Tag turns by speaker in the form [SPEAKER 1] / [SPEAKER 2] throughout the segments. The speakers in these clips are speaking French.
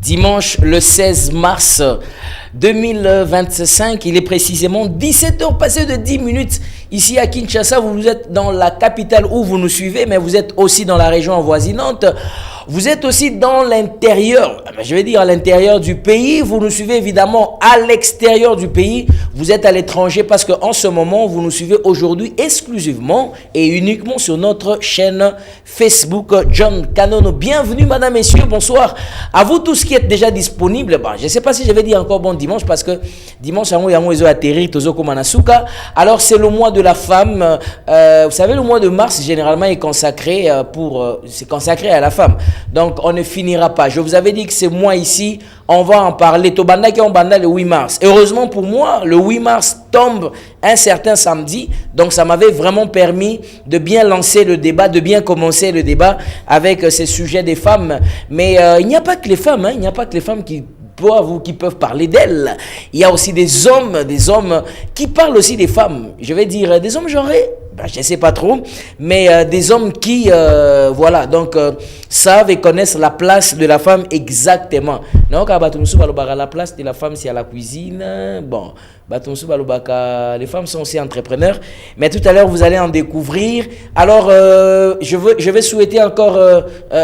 [SPEAKER 1] Dimanche le 16 mars 2025, il est précisément 17h passées de 10 minutes ici à Kinshasa. Vous êtes dans la capitale où vous nous suivez, mais vous êtes aussi dans la région avoisinante. Vous êtes aussi dans l'intérieur, je vais dire à l'intérieur du pays. Vous nous suivez évidemment à l'extérieur du pays. Vous êtes à l'étranger parce qu'en ce moment, vous nous suivez aujourd'hui exclusivement et uniquement sur notre chaîne Facebook John Kanono. Bienvenue, madame, messieurs, bonsoir. À vous tous qui êtes déjà disponibles. Bon, je ne sais pas si je vais dire encore bon dimanche parce que dimanche, ils ont atterri, alors c'est le mois de la femme. Vous savez, le mois de mars, généralement, est consacré c'est consacré à la femme. Donc, on ne finira pas. Je vous avais dit que c'est moi ici, on va en parler. Tobanda qui en banda le 8 mars. Heureusement pour moi, le 8 mars tombe un certain samedi. Donc, ça m'avait vraiment permis de bien lancer le débat, de bien commencer le débat avec ces sujets des femmes. Mais il n'y a pas que les femmes, il n'y a pas que les femmes qui peuvent parler d'elles. Il y a aussi des hommes qui parlent aussi des femmes. Je vais dire des hommes genrés. Je ne sais pas trop, mais des hommes qui, savent et connaissent la place de la femme exactement. Donc, la place de la femme, c'est à la cuisine. Bon, les femmes sont aussi entrepreneurs. Mais tout à l'heure, vous allez en découvrir. Alors, je vais souhaiter encore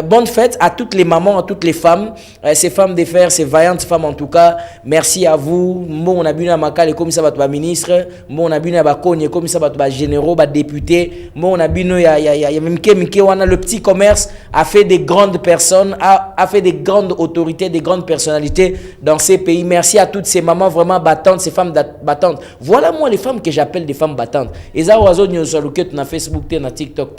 [SPEAKER 1] bonne fête à toutes les mamans, à toutes les femmes. Ces femmes des fers, ces vaillantes femmes en tout cas. Merci à vous. Mon abuna makale comme ça va ministre. Mon abuna bakonye comme ça va généraux, député. Mon abuna ya même le petit commerce a fait des grandes personnes, a fait des grandes autorités, des grandes personnalités dans ces pays. Merci à toutes ces mamans vraiment battantes, ces femmes battantes. Voilà moi les femmes que j'appelle des femmes battantes. Et ça oiseau nous sur na Facebook, na TikTok,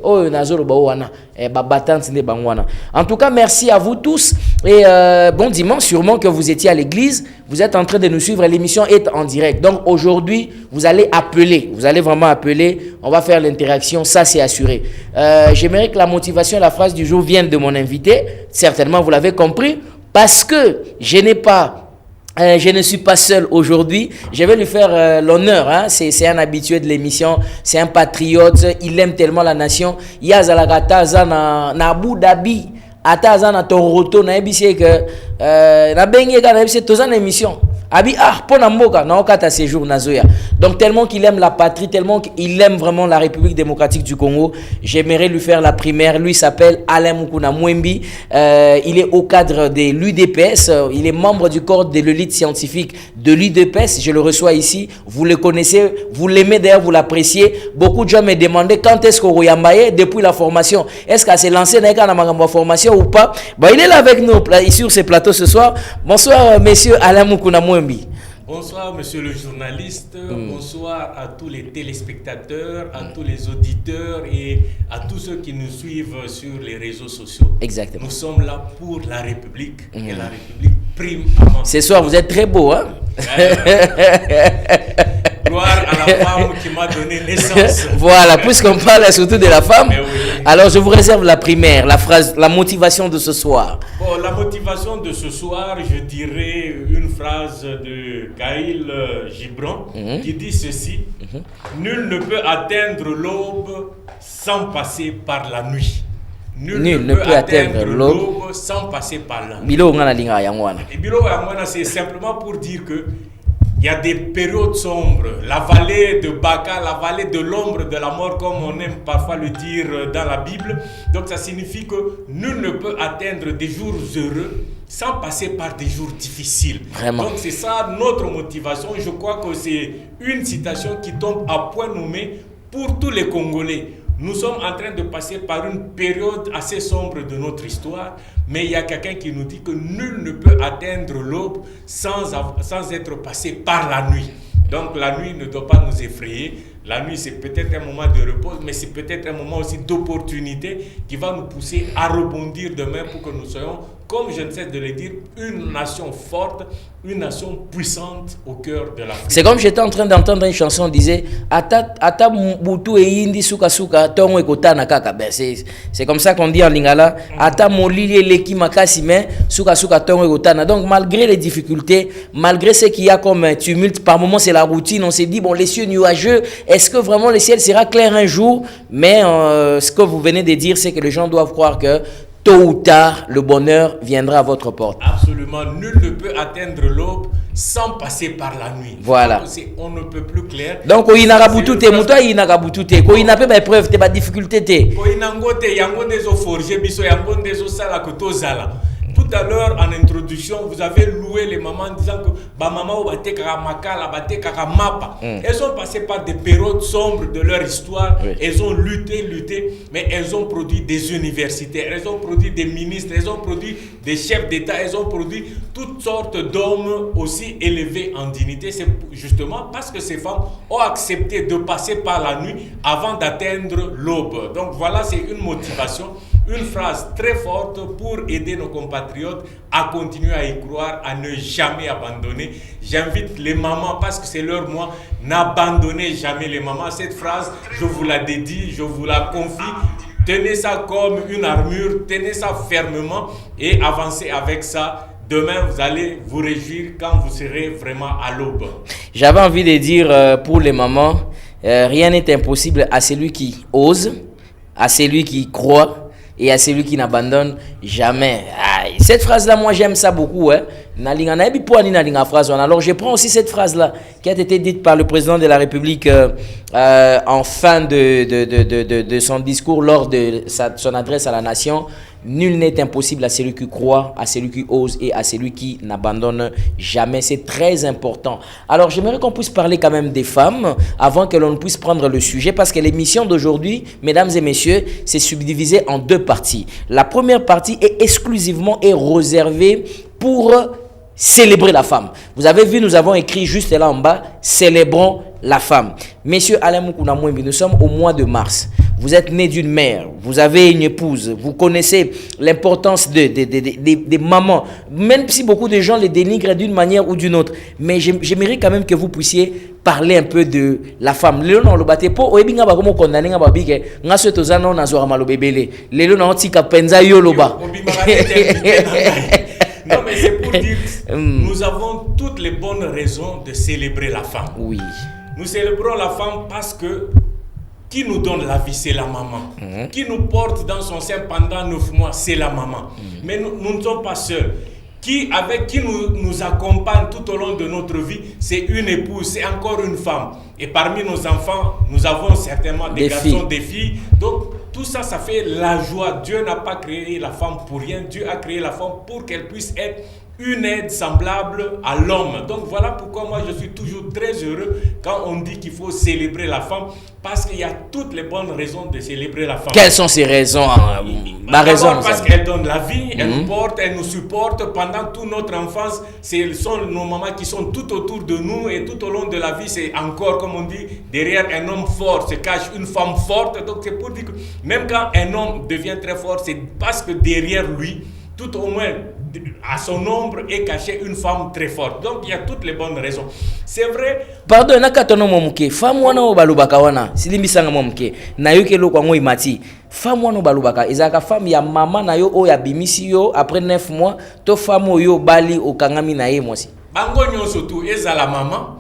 [SPEAKER 1] oh nazolo bawana battantes ne bangwana. En tout cas, merci à vous tous et bon dimanche. Sûrement que vous étiez à l'église, vous êtes en train de nous suivre. L'émission est en direct. Donc aujourd'hui, vous allez appeler, vous allez vraiment appeler. On va faire l'interaction, ça c'est assuré. J'aimerais que la motivation, la phrase du jour vienne de mon invité. Certainement, vous l'avez compris, parce que je ne suis pas seul aujourd'hui. Je vais lui faire l'honneur. C'est un habitué de l'émission. C'est un patriote. Il aime tellement la nation. Yazalagata na Abu Dhabi. Ata na Toronto. Na ebisi que na bengi na ebisi tozana émission. Abi pona mboka na okata séjour nazoya. Donc tellement qu'il aime la patrie, tellement qu'il aime vraiment la République démocratique du Congo, j'aimerais lui faire la primaire. Lui s'appelle Alain Mukuna Mwembi. Il est au cadre de l'UDPS. Il est membre du corps de l'élite scientifique de l'UDPS. Je le reçois ici. Vous le connaissez, vous l'aimez d'ailleurs, vous l'appréciez. Beaucoup de gens me demandaient quand est-ce qu'on Royambaye depuis la formation. Est-ce qu'elle s'est lancée dans la formation ou pas? Il est là avec nous sur ce plateau ce soir. Bonsoir, messieurs Alain Mukuna Mwembi.
[SPEAKER 2] Bonsoir, monsieur le journaliste. Bonsoir à tous les téléspectateurs, à tous les auditeurs et à tous ceux qui nous suivent sur les réseaux sociaux.
[SPEAKER 1] Exactement.
[SPEAKER 2] Nous sommes là pour la République et la République prime avant.
[SPEAKER 1] Ce soir, vous êtes très beau, hein?
[SPEAKER 2] Gloire à la femme qui m'a donné naissance.
[SPEAKER 1] Voilà, puisqu'on parle surtout de la femme,
[SPEAKER 2] oui.
[SPEAKER 1] Alors je vous réserve la primaire, la phrase, la motivation de ce soir.
[SPEAKER 2] Bon, la motivation de ce soir, je dirais une phrase de Khalil Gibran qui dit ceci: Nul ne peut atteindre l'aube sans passer par la nuit. Nul ne peut atteindre l'aube sans passer par la nuit. Et Bilo Yangwana, c'est simplement pour dire que il y a des périodes sombres, la vallée de Baka, la vallée de l'ombre de la mort, comme on aime parfois le dire dans la Bible. Donc ça signifie que nul ne peut atteindre des jours heureux sans passer par des jours difficiles.
[SPEAKER 1] Vraiment.
[SPEAKER 2] Donc c'est ça notre motivation. Je crois que c'est une citation qui tombe à point nommé pour tous les Congolais. Nous sommes en train de passer par une période assez sombre de notre histoire, mais il y a quelqu'un qui nous dit que nul ne peut atteindre l'aube sans être passé par la nuit. Donc la nuit ne doit pas nous effrayer. La nuit, c'est peut-être un moment de repos, mais c'est peut-être un moment aussi d'opportunité qui va nous pousser à rebondir demain pour que nous soyons, comme je ne cesse de le dire, une nation forte, une nation puissante au cœur de l'Afrique.
[SPEAKER 1] C'est comme j'étais en train d'entendre une chanson, on disait Ata Mbutu e Indi Suka Suka Tongo Ekotana Kaka. C'est comme ça qu'on dit en lingala. Ata Molili Leki Makasime Suka Suka Tongo Ekotana. Donc malgré les difficultés, malgré ce qu'il y a comme tumulte, par moments c'est la routine, on s'est dit bon, les cieux nuageux, est-ce que vraiment le ciel sera clair un jour? Mais ce que vous venez de dire, c'est que les gens doivent croire que tôt ou tard, le bonheur viendra à votre porte.
[SPEAKER 2] Absolument, nul ne peut atteindre l'aube sans passer par la nuit.
[SPEAKER 1] Voilà.
[SPEAKER 2] On ne peut plus clair.
[SPEAKER 1] Donc, il y a des moutons, il y a des épreuves, des difficultés.
[SPEAKER 2] Il y a des forgés, il y a des sala. Tout à l'heure, en introduction, vous avez loué les mamans en disant que maman elles ont passé par des périodes sombres de leur histoire. Oui. Elles ont lutté, mais elles ont produit des universitaires, elles ont produit des ministres, elles ont produit des chefs d'État, elles ont produit toutes sortes d'hommes aussi élevés en dignité. C'est justement parce que ces femmes ont accepté de passer par la nuit avant d'atteindre l'aube. Donc voilà, c'est une motivation. Une phrase très forte pour aider nos compatriotes à continuer à y croire, à ne jamais abandonner. J'invite les mamans, parce que c'est leur mois, n'abandonnez jamais les mamans. Cette phrase, je vous la dédie, je vous la confie. Tenez ça comme une armure, tenez ça fermement et avancez avec ça. Demain, vous allez vous réjouir quand vous serez vraiment à l'aube.
[SPEAKER 1] J'avais envie de dire pour les mamans, rien n'est impossible à celui qui ose, à celui qui croit et à celui qui n'abandonne jamais. Cette phrase-là, moi j'aime ça beaucoup. Alors je prends aussi cette phrase-là qui a été dite par le président de la République en fin de son discours lors de son adresse à la nation. Nul n'est impossible à celui qui croit, à celui qui ose et à celui qui n'abandonne jamais. C'est très important. Alors, j'aimerais qu'on puisse parler quand même des femmes avant que l'on puisse prendre le sujet parce que l'émission d'aujourd'hui, mesdames et messieurs, c'est subdivisé en deux parties. La première partie est exclusivement réservée pour célébrer la femme. Vous avez vu, nous avons écrit juste là en bas, célébrons la femme. Messieurs Alain Moukouna Mouimbi, nous sommes au mois de mars. Vous êtes né d'une mère, vous avez une épouse, vous connaissez l'importance des mamans, même si beaucoup de gens les dénigrent d'une manière ou d'une autre. Mais j'aimerais quand même que vous puissiez parler un peu de la femme. Lelo na lobate po oebinga ba komo condamner nga babike nga sotoza na zora malobebele. Lelo na otika penza yo loba.
[SPEAKER 2] Non, mais c'est pour dire que nous avons toutes les bonnes raisons de célébrer la femme.
[SPEAKER 1] Oui.
[SPEAKER 2] Nous célébrons la femme parce que qui nous donne la vie, c'est la maman. Qui nous porte dans son sein pendant 9 mois, c'est la maman. Mais nous ne sommes pas seuls. Avec qui nous accompagne tout au long de notre vie, c'est une épouse, c'est encore une femme. Et parmi nos enfants, nous avons certainement des garçons, des filles. Donc, tout ça, ça fait la joie. Dieu n'a pas créé la femme pour rien. Dieu a créé la femme pour qu'elle puisse être une aide semblable à l'homme. Donc voilà pourquoi moi je suis toujours très heureux quand on dit qu'il faut célébrer la femme, parce qu'il y a toutes les bonnes raisons de célébrer la femme.
[SPEAKER 1] Quelles sont ces raisons?
[SPEAKER 2] Parce qu'elle donne la vie, elle nous porte, elle nous supporte pendant toute notre enfance. Ce sont nos mamans qui sont tout autour de nous et tout au long de la vie, c'est encore, comme on dit, derrière un homme fort se cache une femme forte. Donc c'est pour dire que même quand un homme devient très fort, c'est parce que derrière lui, tout au moins à son ombre est cachée une femme très forte. Donc il y a toutes les bonnes raisons. C'est vrai.
[SPEAKER 1] Pardon, nakatono momuke. Femme wana obalubaka wana. Silimbisanga momuke. Na yoke lokwa ngo imati. Femme wana obalubaka. Ezaka femme ya mama na yo o ya bimisi yo après 9 mois. To femme yo bali okangami na ye mosi.
[SPEAKER 2] Bango nyonso tu eza la maman.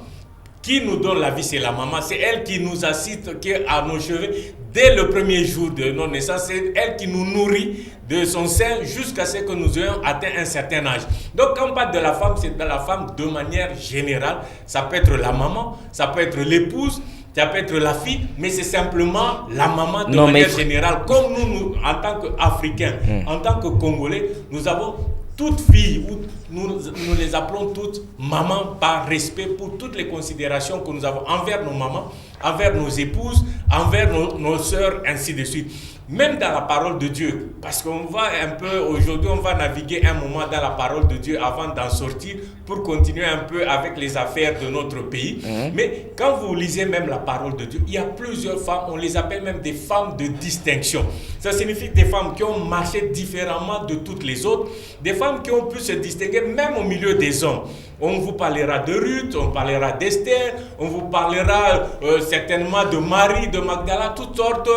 [SPEAKER 2] Qui nous donne la vie, c'est la maman. C'est elle qui nous assiste qui à nos cheveux dès le premier jour de notre naissance. C'est elle qui nous nourrit de son sein jusqu'à ce que nous ayons atteint un certain âge. Donc quand on parle de la femme, c'est de la femme de manière générale. Ça peut être la maman, ça peut être l'épouse, ça peut être la fille, mais c'est simplement la maman de manière générale. Comme nous, en tant qu'Africains, en tant que Congolais, nous avons toutes filles, nous les appelons toutes mamans par respect pour toutes les considérations que nous avons envers nos mamans, envers nos épouses, envers nos sœurs, ainsi de suite. Même dans la parole de Dieu, parce qu'on va un peu, aujourd'hui, on va naviguer un moment dans la parole de Dieu avant d'en sortir pour continuer un peu avec les affaires de notre pays. Mais quand vous lisez même la parole de Dieu, il y a plusieurs femmes, on les appelle même des femmes de distinction. Ça signifie des femmes qui ont marché différemment de toutes les autres, des femmes qui ont pu se distinguer même au milieu des hommes. On vous parlera de Ruth, on parlera d'Esther, on vous parlera certainement de Marie, de Magdala, toutes sortes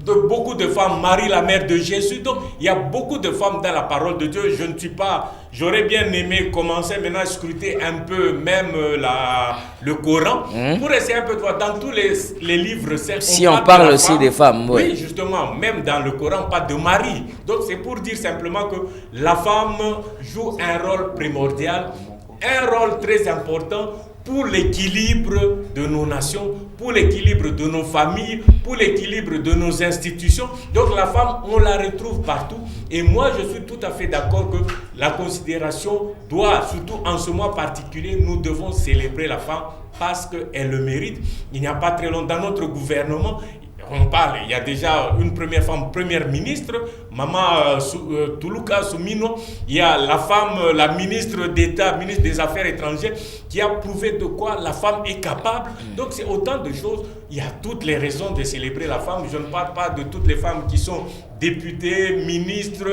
[SPEAKER 2] de beaucoup de femmes, Marie la mère de Jésus. Donc il y a beaucoup de femmes dans la parole de Dieu. Je ne suis pas, j'aurais bien aimé commencer maintenant à scruter un peu même le Coran pour essayer un peu de voir dans tous les livres.
[SPEAKER 1] Si on parle aussi des femmes,
[SPEAKER 2] oui, justement, même dans le Coran, pas de Marie. Donc c'est pour dire simplement que la femme joue un rôle primordial, un rôle très important pour l'équilibre de nos nations, pour l'équilibre de nos familles, pour l'équilibre de nos institutions. Donc la femme, on la retrouve partout. Et moi, je suis tout à fait d'accord que la considération doit, surtout en ce mois particulier, nous devons célébrer la femme parce qu'elle le mérite. Il n'y a pas très longtemps, dans notre gouvernement, on parle, il y a déjà une première femme première ministre, Maman Toulouka Soumino. Il y a la femme, la ministre d'État, ministre des Affaires étrangères, qui a prouvé de quoi la femme est capable. Donc c'est autant de choses. Il y a toutes les raisons de célébrer la femme. Je ne parle pas de toutes les femmes qui sont députées, ministres,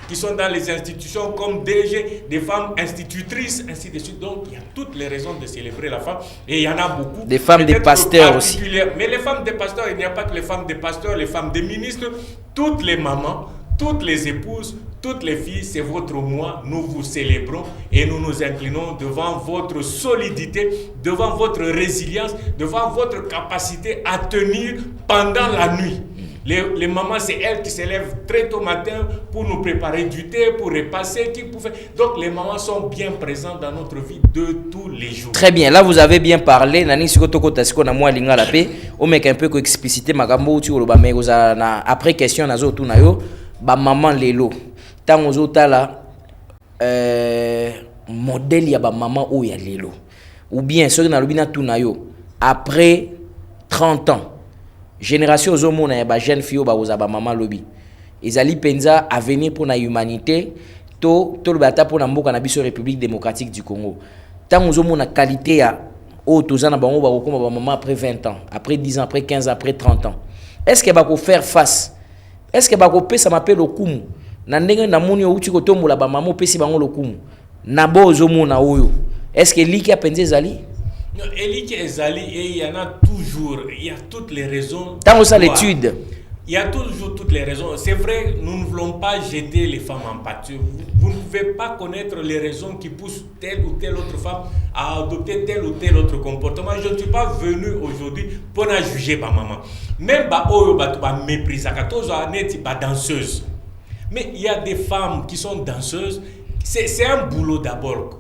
[SPEAKER 2] qui sont dans les institutions comme DG, des femmes institutrices, ainsi de suite. Donc il y a toutes les raisons de célébrer la femme. Et il y en a beaucoup.
[SPEAKER 1] Des femmes des pasteurs aussi.
[SPEAKER 2] Mais les femmes des pasteurs, il n'y a pas que les femmes des pasteurs, les femmes des ministres, toutes les mamans, toutes les épouses, toutes les filles, c'est votre mois, nous vous célébrons et nous nous inclinons devant votre solidité, devant votre résilience, devant votre capacité à tenir pendant la nuit. Les mamans, c'est elles qui se lèvent très tôt matin pour nous préparer du thé, pour repasser, donc les mamans sont bien présentes dans notre vie de tous les jours.
[SPEAKER 1] Très bien, là vous avez bien parlé. Nani sikotoko tasiko na moi linga la paix. On met un peu ko expliciter magambo tu lo ba mais après question nazo tout na yo ba maman lelo. Tant ozo tala modèle ya ba maman o ya lelo. Ou bien ceux na lobina tout na yo après 30 ans. Génération ozomona ya ba jeune fille ba oza ba maman lobi. Ezali penza avenir pour la humanité to le bata pour na mboka na biso République démocratique du Congo. Tant ozomona qualité ya o tozana bango ba kokoma ba maman après 20 ans, après 10 ans, après 15 ans, après 30 ans. Est-ce que ba ko faire face? Est-ce que ba ko pesa m'appelle okumu? Na ndenge na moni outi ko tombola ba maman pesi bango lokumu. Na bo ozomona oyo. Est-ce que liki a penza ezali?
[SPEAKER 2] Non, Eli Ezali, et il y en a toujours, il y a toutes les raisons.
[SPEAKER 1] Dans ça l'étude.
[SPEAKER 2] Il y a toujours toutes les raisons. C'est vrai, nous ne voulons pas jeter les femmes en pâture. Vous ne pouvez pas connaître les raisons qui poussent telle ou telle autre femme à adopter tel ou tel autre comportement. Je ne suis pas venu aujourd'hui pour la juger ma maman. Même si mépriser, danseuse. Mais il y a des femmes qui sont danseuses. C'est un boulot d'abord.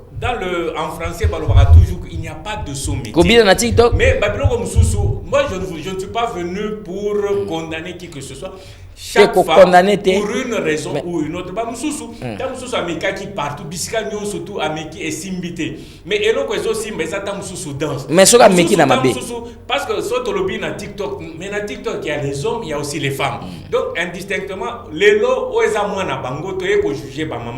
[SPEAKER 2] En français, on va toujours qu'il n'y a pas de sommet.
[SPEAKER 1] Combien dans TikTok?
[SPEAKER 2] Mais moi, je ne suis pas venu pour condamner qui que ce soit. Chaque femme, pour une raison ou une autre. Qui partout, surtout et simbité. Mais danse.
[SPEAKER 1] Mais ce qui n'a pas
[SPEAKER 2] parce que sur TikTok, mais dans TikTok, il y a les hommes, il y a aussi les femmes. Donc, indistinctement, les lots, juger maman.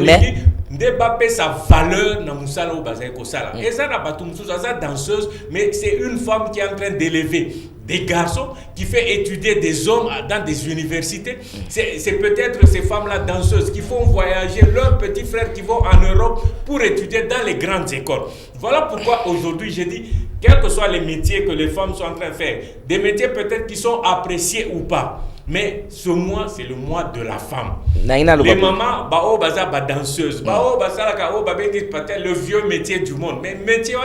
[SPEAKER 2] Mais débattre sa valeur dans musala ou bazay ko sala. Et ça n'a pas tout ça danseuse, mais c'est une femme qui est en train d'élever des garçons, qui fait étudier des hommes dans des universités. C'est peut-être ces femmes-là danseuses qui font voyager leurs petits frères qui vont en Europe pour étudier dans les grandes écoles. Voilà pourquoi aujourd'hui j'ai dit, quels que soient les métiers que les femmes sont en train de faire, des métiers peut-être qui sont appréciés ou pas, mais ce mois, c'est le mois de la femme. Les mamans, danseuses, le vieux métier du monde. Mais métier,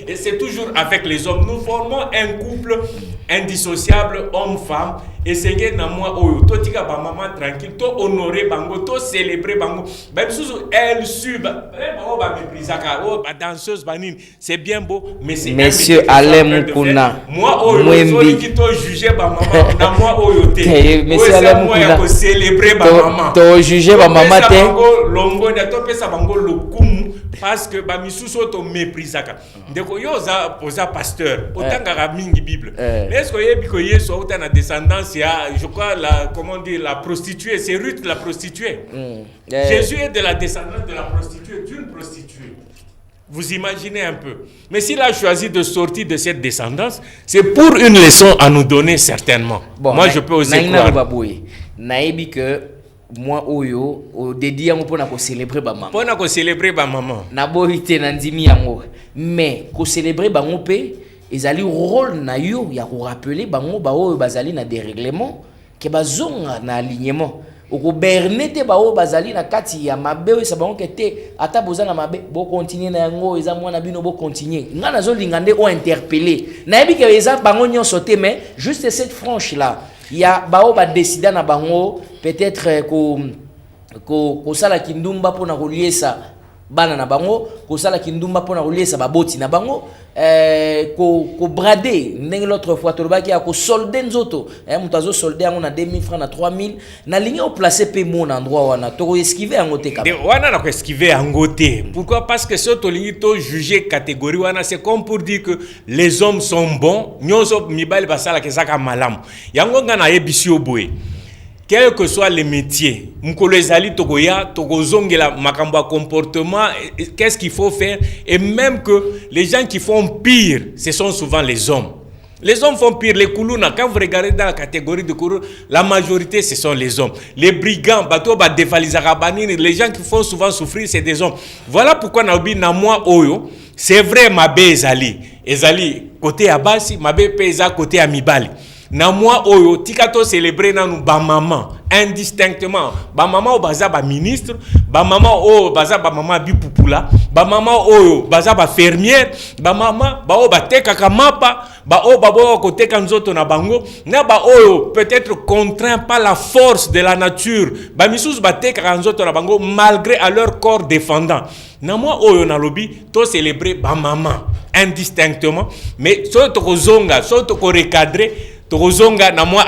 [SPEAKER 2] et c'est toujours avec les hommes. Nous formons un couple indissociable, homme-femme. Et c'est que dans moi, to tika ba maman tranquille, to honorer bango, to célébrer bango. Même si elle sub, danseuse banine, c'est bien beau, mais c'est
[SPEAKER 1] Monsieur Alain Moukouna.
[SPEAKER 2] Moi, qui to juger ba maman, moi
[SPEAKER 1] Monsieur Alain Moukouna.
[SPEAKER 2] To célébrer ba maman.
[SPEAKER 1] To juger ba maman te.
[SPEAKER 2] Longo na to pesa bango lokumu parce que ba misuso to méprisaka. Ndeko yo za pasteur, autant ka mingi Bible. Mais est-ce que yebi ko yeso autant na descendance je crois la prostituée, c'est Ruth la prostituée. Jésus est de la descendance de la prostituée, d'une prostituée. Vous imaginez un peu. Mais s'il a choisi de sortir de cette descendance, c'est pour une leçon à nous donner certainement. Bon, moi je peux aussi croire.
[SPEAKER 1] Naïbi que moi oyo o dédié yango pona ko célébrer ba maman.
[SPEAKER 2] Pona ko célébrer ba maman.
[SPEAKER 1] Na boité na ndimi yango. Mais ko célébrer bango pe ezali rôle na yo ya ko rappeler bango ba oyo bazali na dérèglement ke bazonga na alignement oko bernete ba oyo bazali na kati ya mabe oyo sa bango ke te ata bozana mabe bo continuer na yango eza mwana bino bo continuer nga nazo lingande o interpeller na yebi ke eza bango nyonso te mais juste cette franche là ya ba oyo ba décider na bango peut-être ko sala kindumba pona ko liesa bana na bango ko sala kindumba pona ko liesa baboti na bango ko brader ndenge l'autre fois tolobaki ya ko solder nzoto mutu azo solder yango na 2000 francs na 3000 na ligne au placer pe mon endroit wana to esquiver yango te
[SPEAKER 2] de wana na ko esquiver yango te. Pourquoi? Parce que so to lingi to juger catégorie wana c'est comme pour dire que les hommes sont bons nyonso mibali basala kezaka malamu yango nga na yebisi oboye. Quel que soit les métiers, mukolo ezali tokoya tokozongela makambo comportement, qu'est-ce qu'il faut faire, et même que les gens qui font pire, ce sont souvent les hommes. Les hommes font pire, les koulouna, quand vous regardez dans la catégorie de koulou, la majorité ce sont les hommes. Les brigands, bateau ba dévalisarabanine, les gens qui font souvent souffrir c'est des hommes. Voilà pourquoi naobi na moi oyo, c'est vrai mabe ezali côté abasi, mabe pesa côté amibali. Na moi oyo tikato célébrer na nous ba maman indistinctement ba maman o baza ba ministre ba maman o baza ba maman bipupula ba maman oyo baza ba fermière ba maman ba o bateka kamapa ba o babo côté kanzoto na bango na ba oyo peut-être contraint par la force de la nature ba misusu bateka kanzoto na bango malgré à leur corps défendant na moi oyo na lobi to célébrer ba maman indistinctement mais so to kozonga so to ko recadrer Tozonga na mois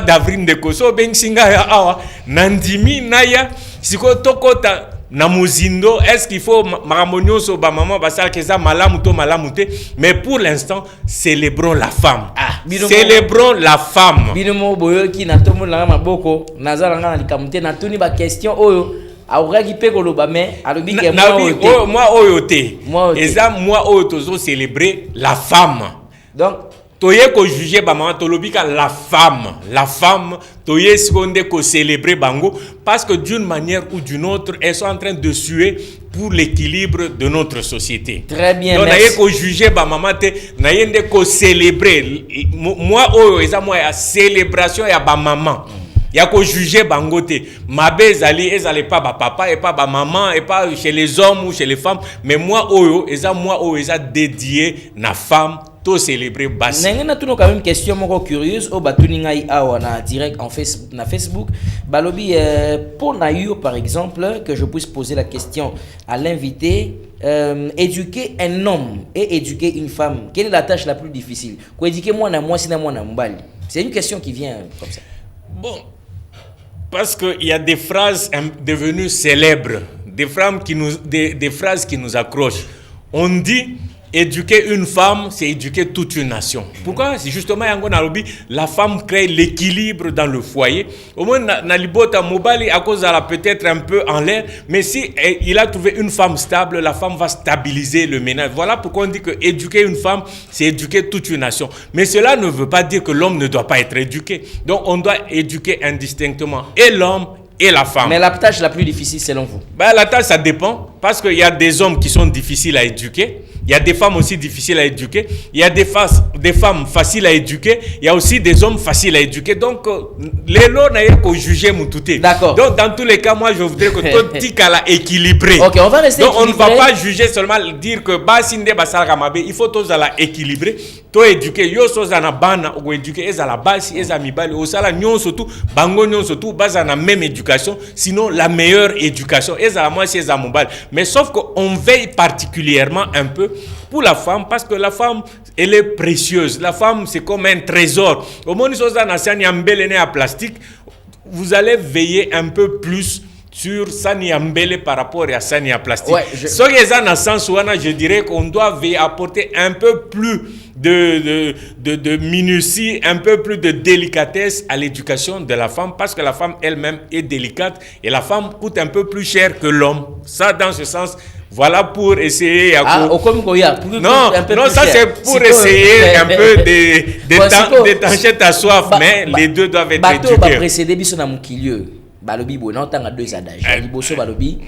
[SPEAKER 2] d'avril de koso ben singa ya awa nandimi naya siko tokota na muzindo est-ce qu'il faut maramonio so ba maman basala keza malamu te mais pour l'instant célébrons la femme célébrons la femme
[SPEAKER 1] binomo boyoki na tomo la maboko nazala ngana likamute na tuni ba question oyo auraki pe koloba mais alobi ke
[SPEAKER 2] moi oyote eza moi oyo tozo célébrer la femme
[SPEAKER 1] donc
[SPEAKER 2] toye ko juger ba maman tolobika la femme toye seconde ko célébrer bango parce que d'une manière ou d'une autre elles sont en train de suer pour l'équilibre de notre société.
[SPEAKER 1] Très bien.
[SPEAKER 2] Donc naye ko juger ba maman te naye nde ko célébrer moi oyo eza moi ya célébration ya ba maman. Ya ko juger bango te mabe ezali pas ba papa et pas ba maman et pas chez les hommes ou chez les femmes mais moi oyo eza dédié na femme to célébrer basi.
[SPEAKER 1] Nengena tuno quand même question moko curieuse o batuninga i awa na direct en Facebook balobi pour na yo par exemple que je puisse poser la question à l'invité éduquer un homme et éduquer une femme, quelle est la tâche la plus difficile? Ko éduquer moi na mbali. C'est une question qui vient comme ça.
[SPEAKER 2] Bon, parce que il y a des phrases devenues célèbres, des phrases qui nous accrochent. On dit éduquer une femme, c'est éduquer toute une nation. Pourquoi? C'est justement la femme crée l'équilibre dans le foyer. Au moins, Nalibota Mobali, à cause de la peut-être un peu en l'air, mais si il a trouvé une femme stable, la femme va stabiliser le ménage. Voilà pourquoi on dit que éduquer une femme, c'est éduquer toute une nation. Mais cela ne veut pas dire que l'homme ne doit pas être éduqué. Donc, on doit éduquer indistinctement et l'homme et la femme.
[SPEAKER 1] Mais la tâche la plus difficile, selon vous?
[SPEAKER 2] La tâche, ça dépend. Parce qu'il y a des hommes qui sont difficiles à éduquer. Il y a des femmes aussi difficiles à éduquer. Il y a des femmes faciles à éduquer. Il y a aussi des hommes faciles à éduquer. Donc, les lots n'aient qu'au juger Moutouté.
[SPEAKER 1] D'accord.
[SPEAKER 2] Donc, dans tous les cas, moi, je voudrais que tout tic à la équilibré.
[SPEAKER 1] Ok, on va rester
[SPEAKER 2] donc,
[SPEAKER 1] équilibré.
[SPEAKER 2] On ne va pas juger seulement dire que Basinde Basal Ramabe, il faut tous à la équilibrer. To éduquer, yo sozana bana, ou éduquer, ez à la base, ez à mibali, au sala nyon surtout, bango nyon surtout, basana même éducation, sinon la meilleure éducation, ez à la moi, c'est à mobile. Mais sauf qu'on veille particulièrement un peu pour la femme, parce que la femme, elle est précieuse. La femme, c'est comme un trésor. Au moment où sozana sani ambelene à plastique, vous allez veiller un peu plus sur Sani Ambele par rapport à Sani à plastique. Ouais, je dirais qu'on doit apporter un peu plus de minutie, un peu plus de délicatesse à l'éducation de la femme, parce que la femme elle-même est délicate et la femme coûte un peu plus cher que l'homme. Ça, dans ce sens, voilà pour essayer. Non, ça c'est pour essayer un peu d'étancher ta soif, mais les deux doivent être éduqués.
[SPEAKER 1] Précédé, balobi bon non tanga deux adages liboso balobi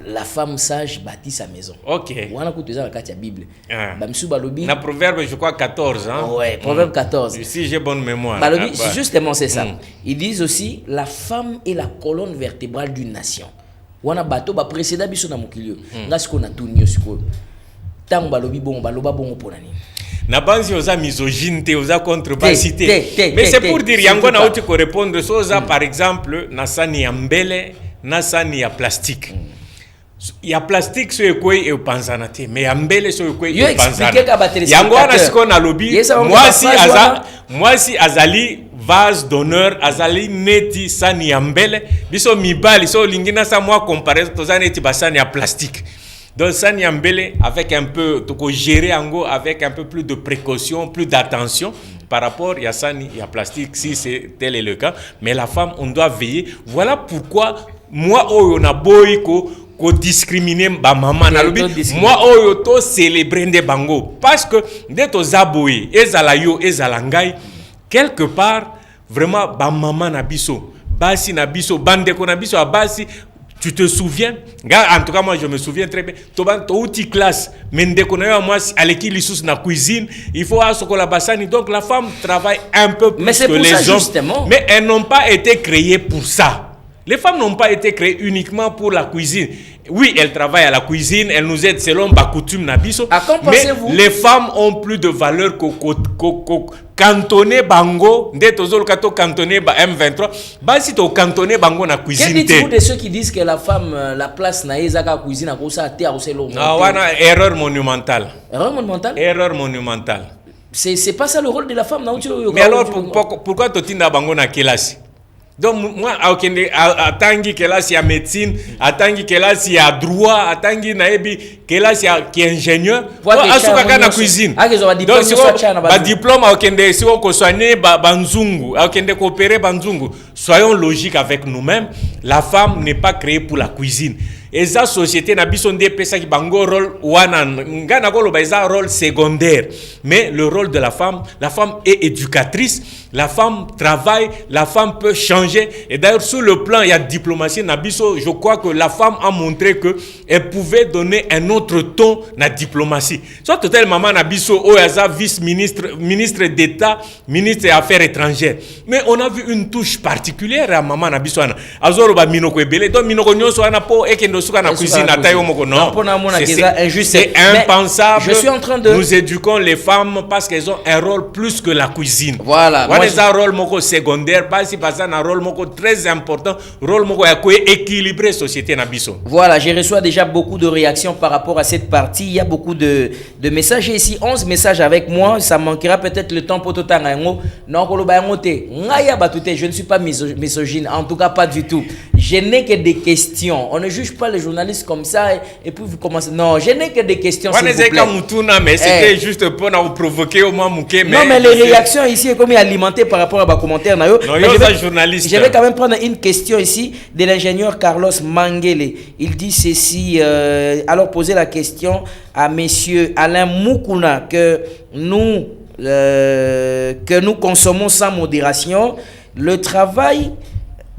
[SPEAKER 1] la femme sage bâtit sa maison.
[SPEAKER 2] OK.
[SPEAKER 1] Wana ko teza la Bible. Ba msu balobi
[SPEAKER 2] na proverbe je crois 14 hein.
[SPEAKER 1] Ouais, proverbe 14.
[SPEAKER 2] Si j'ai bonne mémoire.
[SPEAKER 1] Balobi justement c'est ça. Ils disent aussi la femme est la colonne vertébrale d'une nation. Wana bato ba précéda biso na mokilio. Ngasiko na tunyo siko. Tant balobi bon baloba bon pona ni.
[SPEAKER 2] Na banzi oza misogyne te oza contrebasité. Mais c'est pour dire yango na oti ko répondre soza par exemple na sani ya mbele na sani ya plastique. Ya plastique so ekoi e panzana te mais ya mbele so ekoi e panzana. Yango na siko na lobby moi si azali vase d'honneur azali neti sani ya mbele biso mibali so lingina sa moi comparer to za neti basani ya plastique. Donc sani ya mbele avec un peu to gérer ango avec un peu plus de précaution, plus d'attention par rapport à sani ya plastique si c'est tel est le cas, mais la femme on doit veiller. Voilà pourquoi moi on a boy ko discriminer ba maman na lobi moi oyo to célébrer nde bango parce que nde to zaboye ezala yo ezala ngai quelque part vraiment ba maman na biso basi na biso bande ko na biso basi. Tu te souviens? En tout cas, moi, je me souviens très bien. Tu as classe, mais moi, à l'équipe, na cuisine, il faut avoir la bassani. Donc, la femme travaille un peu plus que les hommes. Justement. Mais elles n'ont pas été créées pour ça. Les femmes n'ont pas été créées uniquement pour la cuisine. Oui, elles travaillent à la cuisine, elles nous aident selon ma coutume nabiso. Mais les femmes ont plus de valeur que cantonné bango, ndetozolo kato cantonné ba M23. Bah si to cantonné bango na cuisine.
[SPEAKER 1] Qu'est-ce que dites-vous de ceux qui disent que la femme la place na ezaka cuisine à cause à terre ou c'est l'eau?
[SPEAKER 2] Ah wana erreur monumentale.
[SPEAKER 1] Erreur monumentale?
[SPEAKER 2] Erreur monumentale.
[SPEAKER 1] C'est pas ça le rôle de la femme, non?
[SPEAKER 2] Mais alors pourquoi totinda bango na kelasi? Donc moi atangi kelasi ya médecine, atangi kelasi ya droit, atangi naebi kelasi ya ki ingénieur, asuka na cuisine. Donc ba diplôme akende si ko soigner banzungu, akende coopérer banzungu. Soyons logiques avec nous-mêmes, la femme n'est pas créée pour la cuisine. Et ça société na biso nde pesa ki bango rôle wana ngana ko lo ba rôle secondaire, mais le rôle de la femme est éducatrice, la femme travaille, la femme peut changer. Et d'ailleurs sur le plan il y a diplomatie na biso, je crois que la femme a montré que elle pouvait donner un autre ton na diplomatie. Soit total maman na biso oyaza ministre d'État, ministre des Affaires étrangères, mais on a vu une touche particulière à maman na biso ana azoro ba minoko ebele donc minoko nyonso ana po ekendo suka na cuisine na tayo moko non, c'est impensable.
[SPEAKER 1] Je suis en train de
[SPEAKER 2] nous éduquons les femmes parce qu'elles ont un rôle plus que la cuisine.
[SPEAKER 1] Voilà,
[SPEAKER 2] moi j'ai un rôle moko secondaire parce que ça un rôle moko très important, rôle moko ya ko équilibrer société na biso.
[SPEAKER 1] Voilà, je reçois déjà beaucoup de réactions par rapport à cette partie. Il y a beaucoup de messages ici, 11 messages avec moi, ça manquera peut-être le temps pour tout temps non koloba ngote ngaya batute, je ne suis pas misogyne, en tout cas pas du tout. Je n'ai que des questions. On ne juge pas les journalistes comme ça et puis vous commencez. Non, je n'ai que des questions. S'il vous plaît.
[SPEAKER 2] Mais c'était juste pour nous provoquer au moins mouké.
[SPEAKER 1] Non, mais les réactions ici est comme alimentées par rapport à vos commentaires. Non, je vais quand même prendre une question ici de l'ingénieur Carlos Mangele. Il dit ceci. Alors poser la question à monsieur Alain Moukouna que nous consommons sans modération. Le travail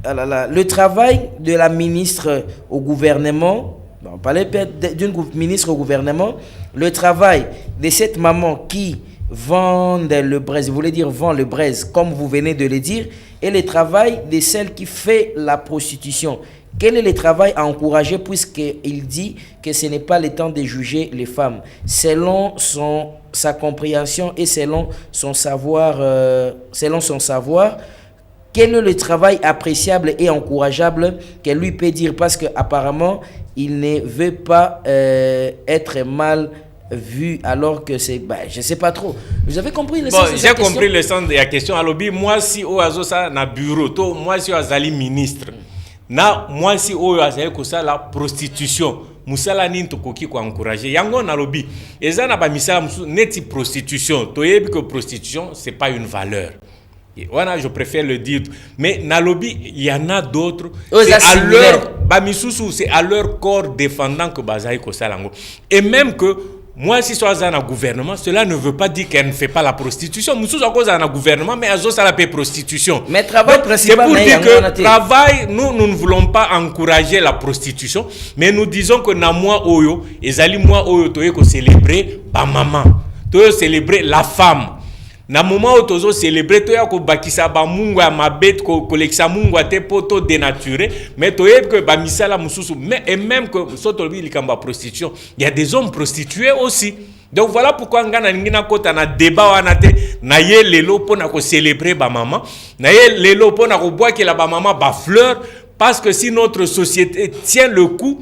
[SPEAKER 1] de la ministre au gouvernement, on parlait d'une ministre au gouvernement, le travail de cette maman qui vend le braise, vous voulez dire vend le braise, comme vous venez de le dire, et le travail de celle qui fait la prostitution. Quel est le travail à encourager puisqu'il dit que ce n'est pas le temps de juger les femmes selon sa compréhension et selon son savoir, quel est le travail appréciable et encourageable qu'elle lui peut dire parce qu'apparemment il ne veut pas être mal vu alors que c'est... je ne sais pas trop. Vous avez compris le sens de la question? J'ai
[SPEAKER 2] compris le sens de la question. Alors, moi si au ça na bureau, moi si azali ministre, moi si au azali ko ça la prostitution. Musala ni tokoki ko encourager. Yango na lobi. Ezana ba misala neti prostitution. Toyebi que prostitution c'est pas une valeur. Voilà, je préfère le dire. Mais Nalobi, il y en a d'autres. C'est à leur corps défendant que Bazaï Kosalango. Et même que moi si soit dans un gouvernement, cela ne veut pas dire qu'elle ne fait pas la prostitution. Nous sommes encore dans un gouvernement, mais elle a la prostitution.
[SPEAKER 1] Mais travail principal,
[SPEAKER 2] c'est pour dire que travail, nous ne voulons pas encourager la prostitution, mais nous disons que na moi oyo, ezali moi oyo toye ko célébrer ba maman, toye célébrer la femme. Na moment où tozo célébrer toya ko bakisa ba mungu ya mabet ko kolekisa mungu ate poto dénaturé, mais toye que ba misala mususu, mais et même que sotolbi likamba prostitution, il y a des hommes prostitués aussi. Donc voilà pourquoi ngana ngina kota na débat wana te na ye lelo pona ko célébrer ba maman, na ye lelo pona ko boire que la ba maman ba fleur, parce que si notre société tient le coup,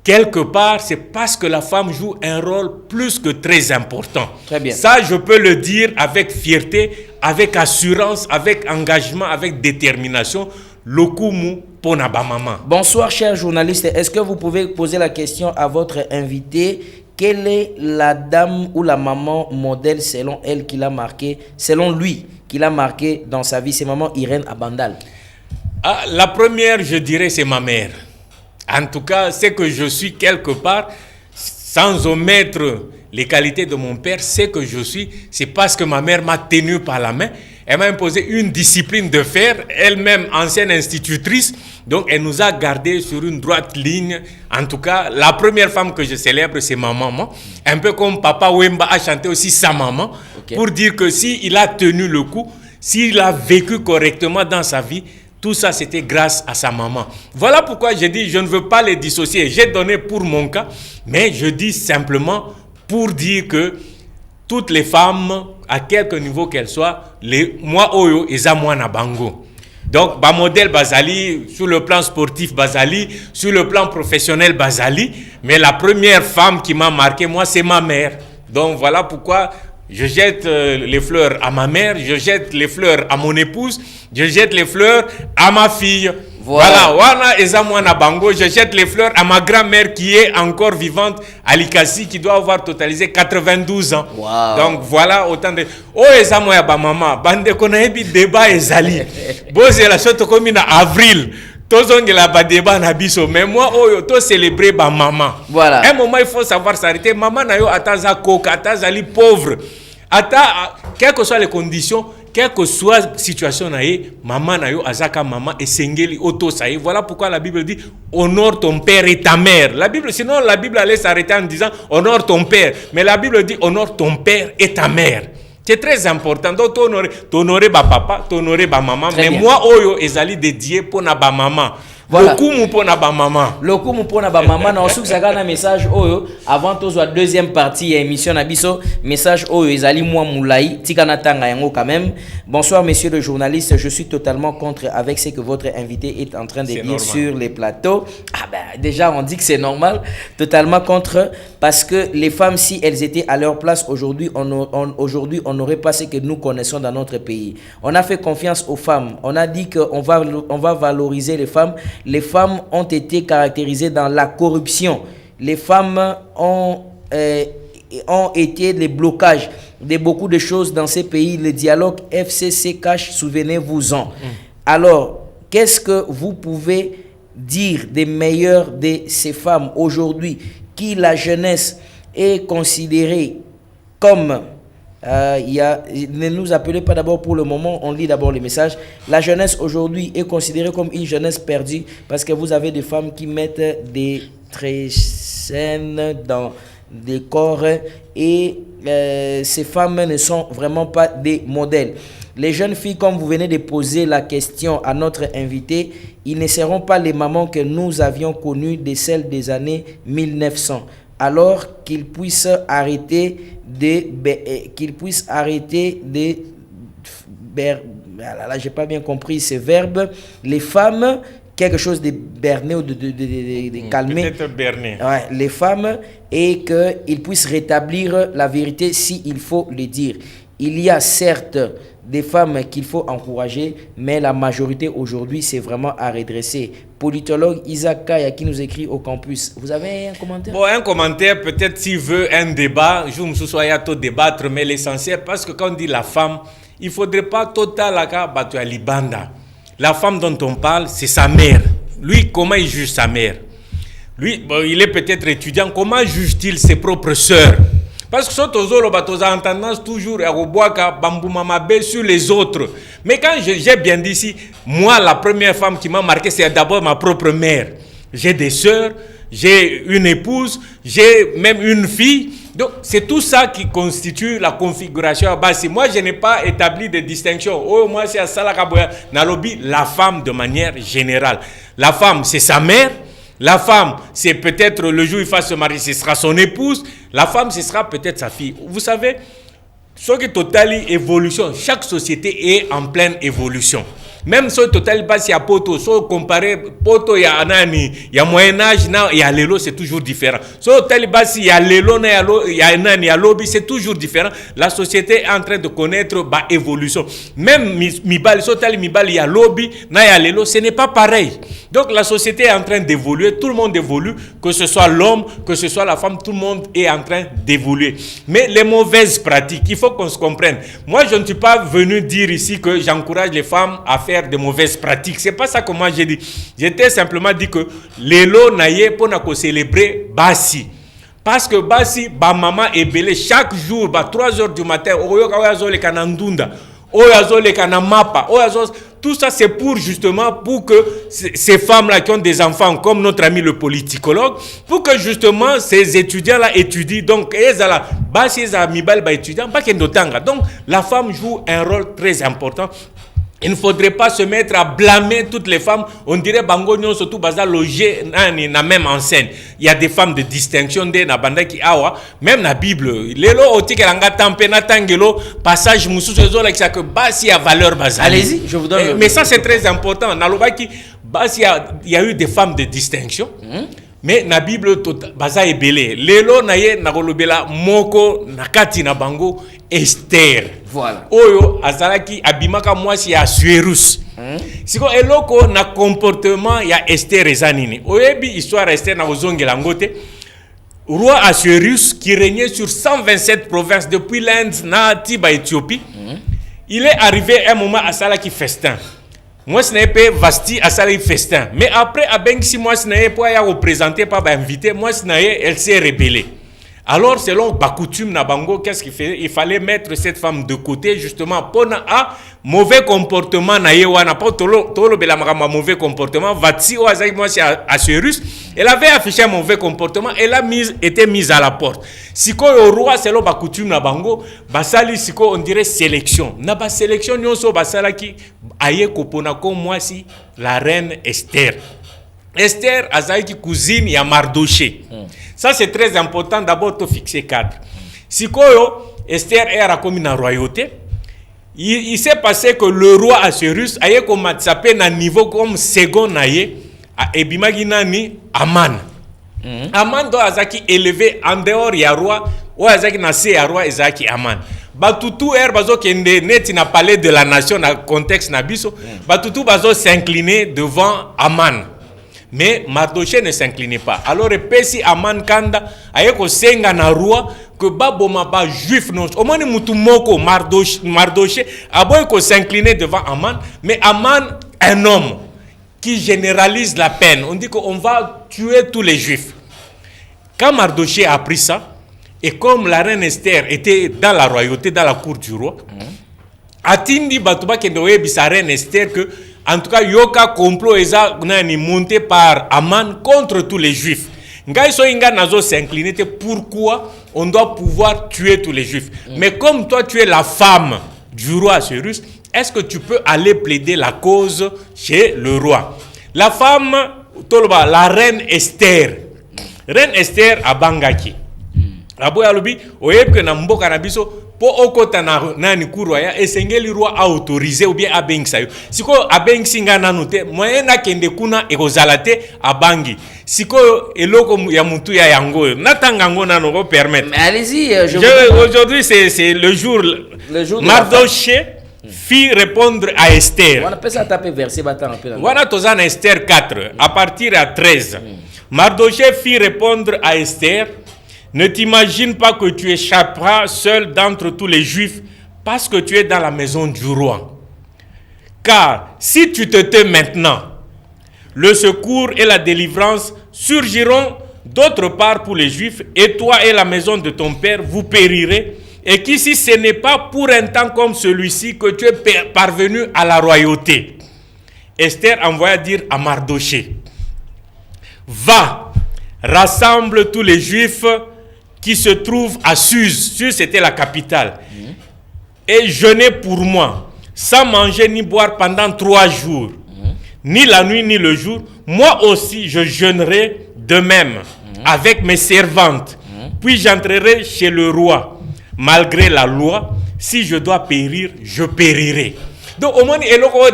[SPEAKER 2] quelque part, c'est parce que la femme joue un rôle plus que très important.
[SPEAKER 1] Très bien.
[SPEAKER 2] Ça, je peux le dire avec fierté, avec assurance, avec engagement, avec détermination. Lokumu pona ba maman.
[SPEAKER 1] Bonsoir, chers journalistes. Est-ce que vous pouvez poser la question à votre invité? Quelle est la dame ou la maman modèle selon elle qui l'a marqué, selon lui, qui l'a marqué dans sa vie? C'est maman Irène Abandal.
[SPEAKER 2] Ah, la première, je dirais, c'est ma mère. En tout cas, c'est que je suis quelque part, sans omettre les qualités de mon père, c'est que je suis, c'est parce que ma mère m'a tenu par la main. Elle m'a imposé une discipline de fer, elle-même ancienne institutrice, donc elle nous a gardés sur une droite ligne. En tout cas, la première femme que je célèbre, c'est ma maman. Un peu comme Papa Wemba a chanté aussi sa maman, pour dire que s'il a tenu le coup, s'il a vécu correctement dans sa vie, tout ça, c'était grâce à sa maman. Voilà pourquoi je dis, je ne veux pas les dissocier. J'ai donné pour mon cas, mais je dis simplement pour dire que toutes les femmes, à quelque niveau qu'elles soient, moi, oyo, eza moi na bango. Donc, ba modèle Bazali, sur le plan sportif Bazali, sur le plan professionnel Bazali, mais la première femme qui m'a marqué, moi, c'est ma mère. Donc, voilà pourquoi je jette les fleurs à ma mère, je jette les fleurs à mon épouse, je jette les fleurs à ma fille. Voilà, wana eza mwana bango, je jette les fleurs à ma grand-mère qui est encore vivante, Alikasi, qui doit avoir totalisé 92 ans.
[SPEAKER 1] Wow.
[SPEAKER 2] Donc voilà autant de... Oh, eza moya ba maman, bande konaebi débat ezali. Boze la soto komi na avril. Tozongela ba débat na biso, mais moi oyo to célébrer ba maman.
[SPEAKER 1] Voilà.
[SPEAKER 2] Un moment il faut savoir s'arrêter. Maman na yo ataza koka, atazali pauvre. Ata quelles que soient les conditions, quelle que soit la situation na ye, maman na yo azaka maman et sengeli auto saye. Voilà pourquoi la Bible dit honore ton père et ta mère. La Bible, sinon la Bible allait s'arrêter en disant honore ton père, mais la Bible dit honore ton père et ta mère. C'est très important. Donc, t'honorer ba papa, t'honorer ba maman.
[SPEAKER 1] Très
[SPEAKER 2] mais
[SPEAKER 1] bien.
[SPEAKER 2] moi, oyo, ezali dédié pour na ba maman.
[SPEAKER 1] Voilà.
[SPEAKER 2] Lokumu pour na ba maman.
[SPEAKER 1] Lokumu pour na ba maman. Na osuk sakana message oyo. Avant tous la deuxième partie émission na biso. Message oyo ezali moi moulai. Tikana tanga yango quand même. Bonsoir messieurs le journaliste. Je suis totalement contre avec ce que votre invité est en train de dire
[SPEAKER 2] normal.
[SPEAKER 1] sur les plateaux. Ah ben déjà on dit que c'est normal. Totalement contre parce que les femmes si elles étaient à leur place aujourd'hui, on n'aurait pas ce que nous connaissons dans notre pays. On a fait confiance aux femmes. On a dit qu'on va valoriser les femmes. Les femmes ont été caractérisées dans la corruption. Les femmes ont été les blocages de beaucoup de choses dans ces pays. Le dialogue FCC cache, souvenez-vous-en. Alors, qu'est-ce que vous pouvez dire des meilleures de ces femmes aujourd'hui qui la jeunesse est considérée comme... ne nous appelez pas d'abord pour le moment, on lit d'abord les messages. La jeunesse aujourd'hui est considérée comme une jeunesse perdue parce que vous avez des femmes qui mettent des trécènes dans des corps et ces femmes ne sont vraiment pas des modèles. Les jeunes filles, comme vous venez de poser la question à notre invité, ils ne seront pas les mamans que nous avions connues de celles des années 1900. Alors qu'ils puissent arrêter là j'ai pas bien compris ce verbe, les femmes, quelque chose de berner ou de calmer,
[SPEAKER 2] peut-être berner.
[SPEAKER 1] Ouais, les femmes, et qu'ils puissent rétablir la vérité s'il faut le dire. Il y a certes des femmes qu'il faut encourager, mais la majorité aujourd'hui, c'est vraiment à redresser. Politologue Isaac Kaya qui nous écrit au campus. Vous avez un commentaire?
[SPEAKER 2] Bon, un commentaire, peut-être s'il veut un débat, je me suis tout débattre, mais l'essentiel, parce que quand on dit la femme, il ne faudrait pas total à Libanda. La femme dont on parle, c'est sa mère. Lui, comment il juge sa mère? Lui, bon, il est peut-être étudiant, comment juge-t-il ses propres sœurs? Parce que ce tozolo a tendance toujours à reboaka bamboumamabe sur les autres. Mais quand j'ai bien dit ici, moi la première femme qui m'a marqué c'est d'abord ma propre mère. J'ai des sœurs, j'ai une épouse, j'ai même une fille. Donc c'est tout ça qui constitue la configuration à base. Moi je n'ai pas établi de distinction. Oh moi c'est à Salakaboya Nalobi, la femme de manière générale. La femme c'est sa mère. La femme, c'est peut-être le jour où il va se marier, ce sera son épouse. La femme, ce sera peut-être sa fille. Vous savez, ce qui est total évolution, chaque société est en pleine évolution. Même si total bas il y a poto, so comparé poto il y a nani, il y a moyen âge, il y a lelo, c'est toujours différent. So total bas il y a lelo, il y a nani, il y a lobby, c'est toujours différent. La société est en train de connaître bah évolution. Même mibal, so total mibal il y a lobby, il y a lelo, ce n'est pas pareil. Donc la société est en train d'évoluer, tout le monde évolue, que ce soit l'homme, que ce soit la femme, tout le monde est en train d'évoluer. Mais les mauvaises pratiques, il faut qu'on se comprenne. Moi je ne suis pas venu dire ici que j'encourage les femmes à faire de mauvaises pratiques. C'est pas ça que moi j'ai dit. J'étais simplement dit que l'élo naïe pour célébrer Basi. Parce que Basi, ba maman est belé chaque jour, ba 3 heures du matin, oyo le kanandunda, oyo le kanamapa, tout ça c'est pour justement pour que ces femmes-là qui ont des enfants comme notre ami le politicologue, pour que justement ces étudiants-là étudient. Donc, Basi mibal ba étudiants, pas qu'endotanga. Donc, la femme joue un rôle très important. Il ne faudrait pas se mettre à blâmer toutes les femmes. On dirait bango nyon surtout baza logé na même enseigne. Il y a des femmes de distinction de na banda ki awa, même na Bible. Lelo otikelanga tampe na tangelo passage mususu ezola ki ça que basi a valeur baza.
[SPEAKER 1] Allez-y, je vous donne.
[SPEAKER 2] Mais ça c'est très important. Na lobaki basi il y a eu des femmes de distinction. Mais na Bible baza ebele. Lelo na ye na kolobela moko nakati na bango Esther.
[SPEAKER 1] Voilà.
[SPEAKER 2] Oyo azalaki abimaka mwasi ya Assuérus. Siko eloko na comportement ya Esther ezanini. Oyebi histoire Esther na ozongela ngote. Roi Assuérus qui régnait sur 127 provinces depuis l'Inde na Tiba Éthiopie. Il est arrivé un moment à Salaki festin. Moi ce n'est pas Vasti à Salaki festin. Mais après à Bengsi moi ce n'est pas représenté par invité, moi ce n'est elle s'est rebellée. Alors, selon Bakoutum Nabango, qu'est-ce qu'il fait? Il fallait mettre cette femme de côté, justement, pour un mauvais comportement. Mauvais comportement. Vatsi, Assuérus, elle avait affiché un mauvais comportement. Elle a été mise à la porte. Si au roi, selon Bakoutum Nabango, Basali, si on dirait sélection. Naba sélection, nous sommes Basalaki, Aye Koponako, moi, si, la reine Esther. Esther, Azaïki, cousine, ya Mardoché. Ça, c'est très important d'abord de fixer cadre. Si Esther est comme une royauté, il s'est passé que le roi Assuérus a commencé à niveau comme second naïe à Ebimaginani Aman. Aman doit Azaki élevé en dehors ya roi, ou Azaki nasé ya roi Azaki Aman. Batutu bazo kende net na palais de la nation na contexte nabiso, Batutu bazo s'incliner devant Aman. Mais Mardoché ne s'inclinait pas. Alors, Pesi Aman Kanda, ayeko senga na roi, que baboma ba juif non. Au moins, mutumoko Mardoché, aboyeko s'incliner devant Aman, mais Aman, un homme qui généralise la peine. On dit qu'on va tuer tous les juifs. Quand Mardoché a appris ça, et comme la reine Esther était dans la royauté, dans la cour du roi, Atindi Batouba Kendoé, sa reine Esther, que en tout cas, yoka complot eza nani monté par Aman contre tous les juifs. Ngai so inga nazo s'incliner. Pourquoi on doit pouvoir tuer tous les juifs? Mais comme toi tu es la femme du roi Assuérus, est-ce que tu peux aller plaider la cause chez le roi? La femme, toloba, la reine Esther. Reine Esther a Bangaki. Aboya lobi, oyebke na mboka na biso. Po okota na ni kuroya esengeli roi a autorisé ou bien abengisa yo siko abengsinga nanute moyena kende kuna ekozalate abangi siko eloko ya mutu ya yango natanga ngo nano ko permettre.
[SPEAKER 1] Allez-y,
[SPEAKER 2] aujourd'hui c'est le jour Mardoché fit répondre à Esther.
[SPEAKER 1] On appelle ça taper verset battant un peu.
[SPEAKER 2] Voilà tozana Esther 4 à partir à 13. Mardoché fit répondre à Esther: ne t'imagine pas que tu échapperas seul d'entre tous les Juifs parce que tu es dans la maison du roi. Car si tu te tais maintenant, le secours et la délivrance surgiront D'autre part, pour les Juifs, et toi et la maison de ton père, vous périrez, et qu'ici ce n'est pas pour un temps comme celui-ci que tu es parvenu à la royauté. Esther envoya dire à Mardoché, va, rassemble tous les Juifs qui se trouvent à Suse. Suse c'était la capitale. Et jeûnez pour moi, sans manger ni boire pendant 3 jours, ni la nuit ni le jour. Moi aussi je jeûnerai de même avec mes servantes. Puis j'entrerai chez le roi. Malgré la loi, si je dois périr, je périrai. Donc au moins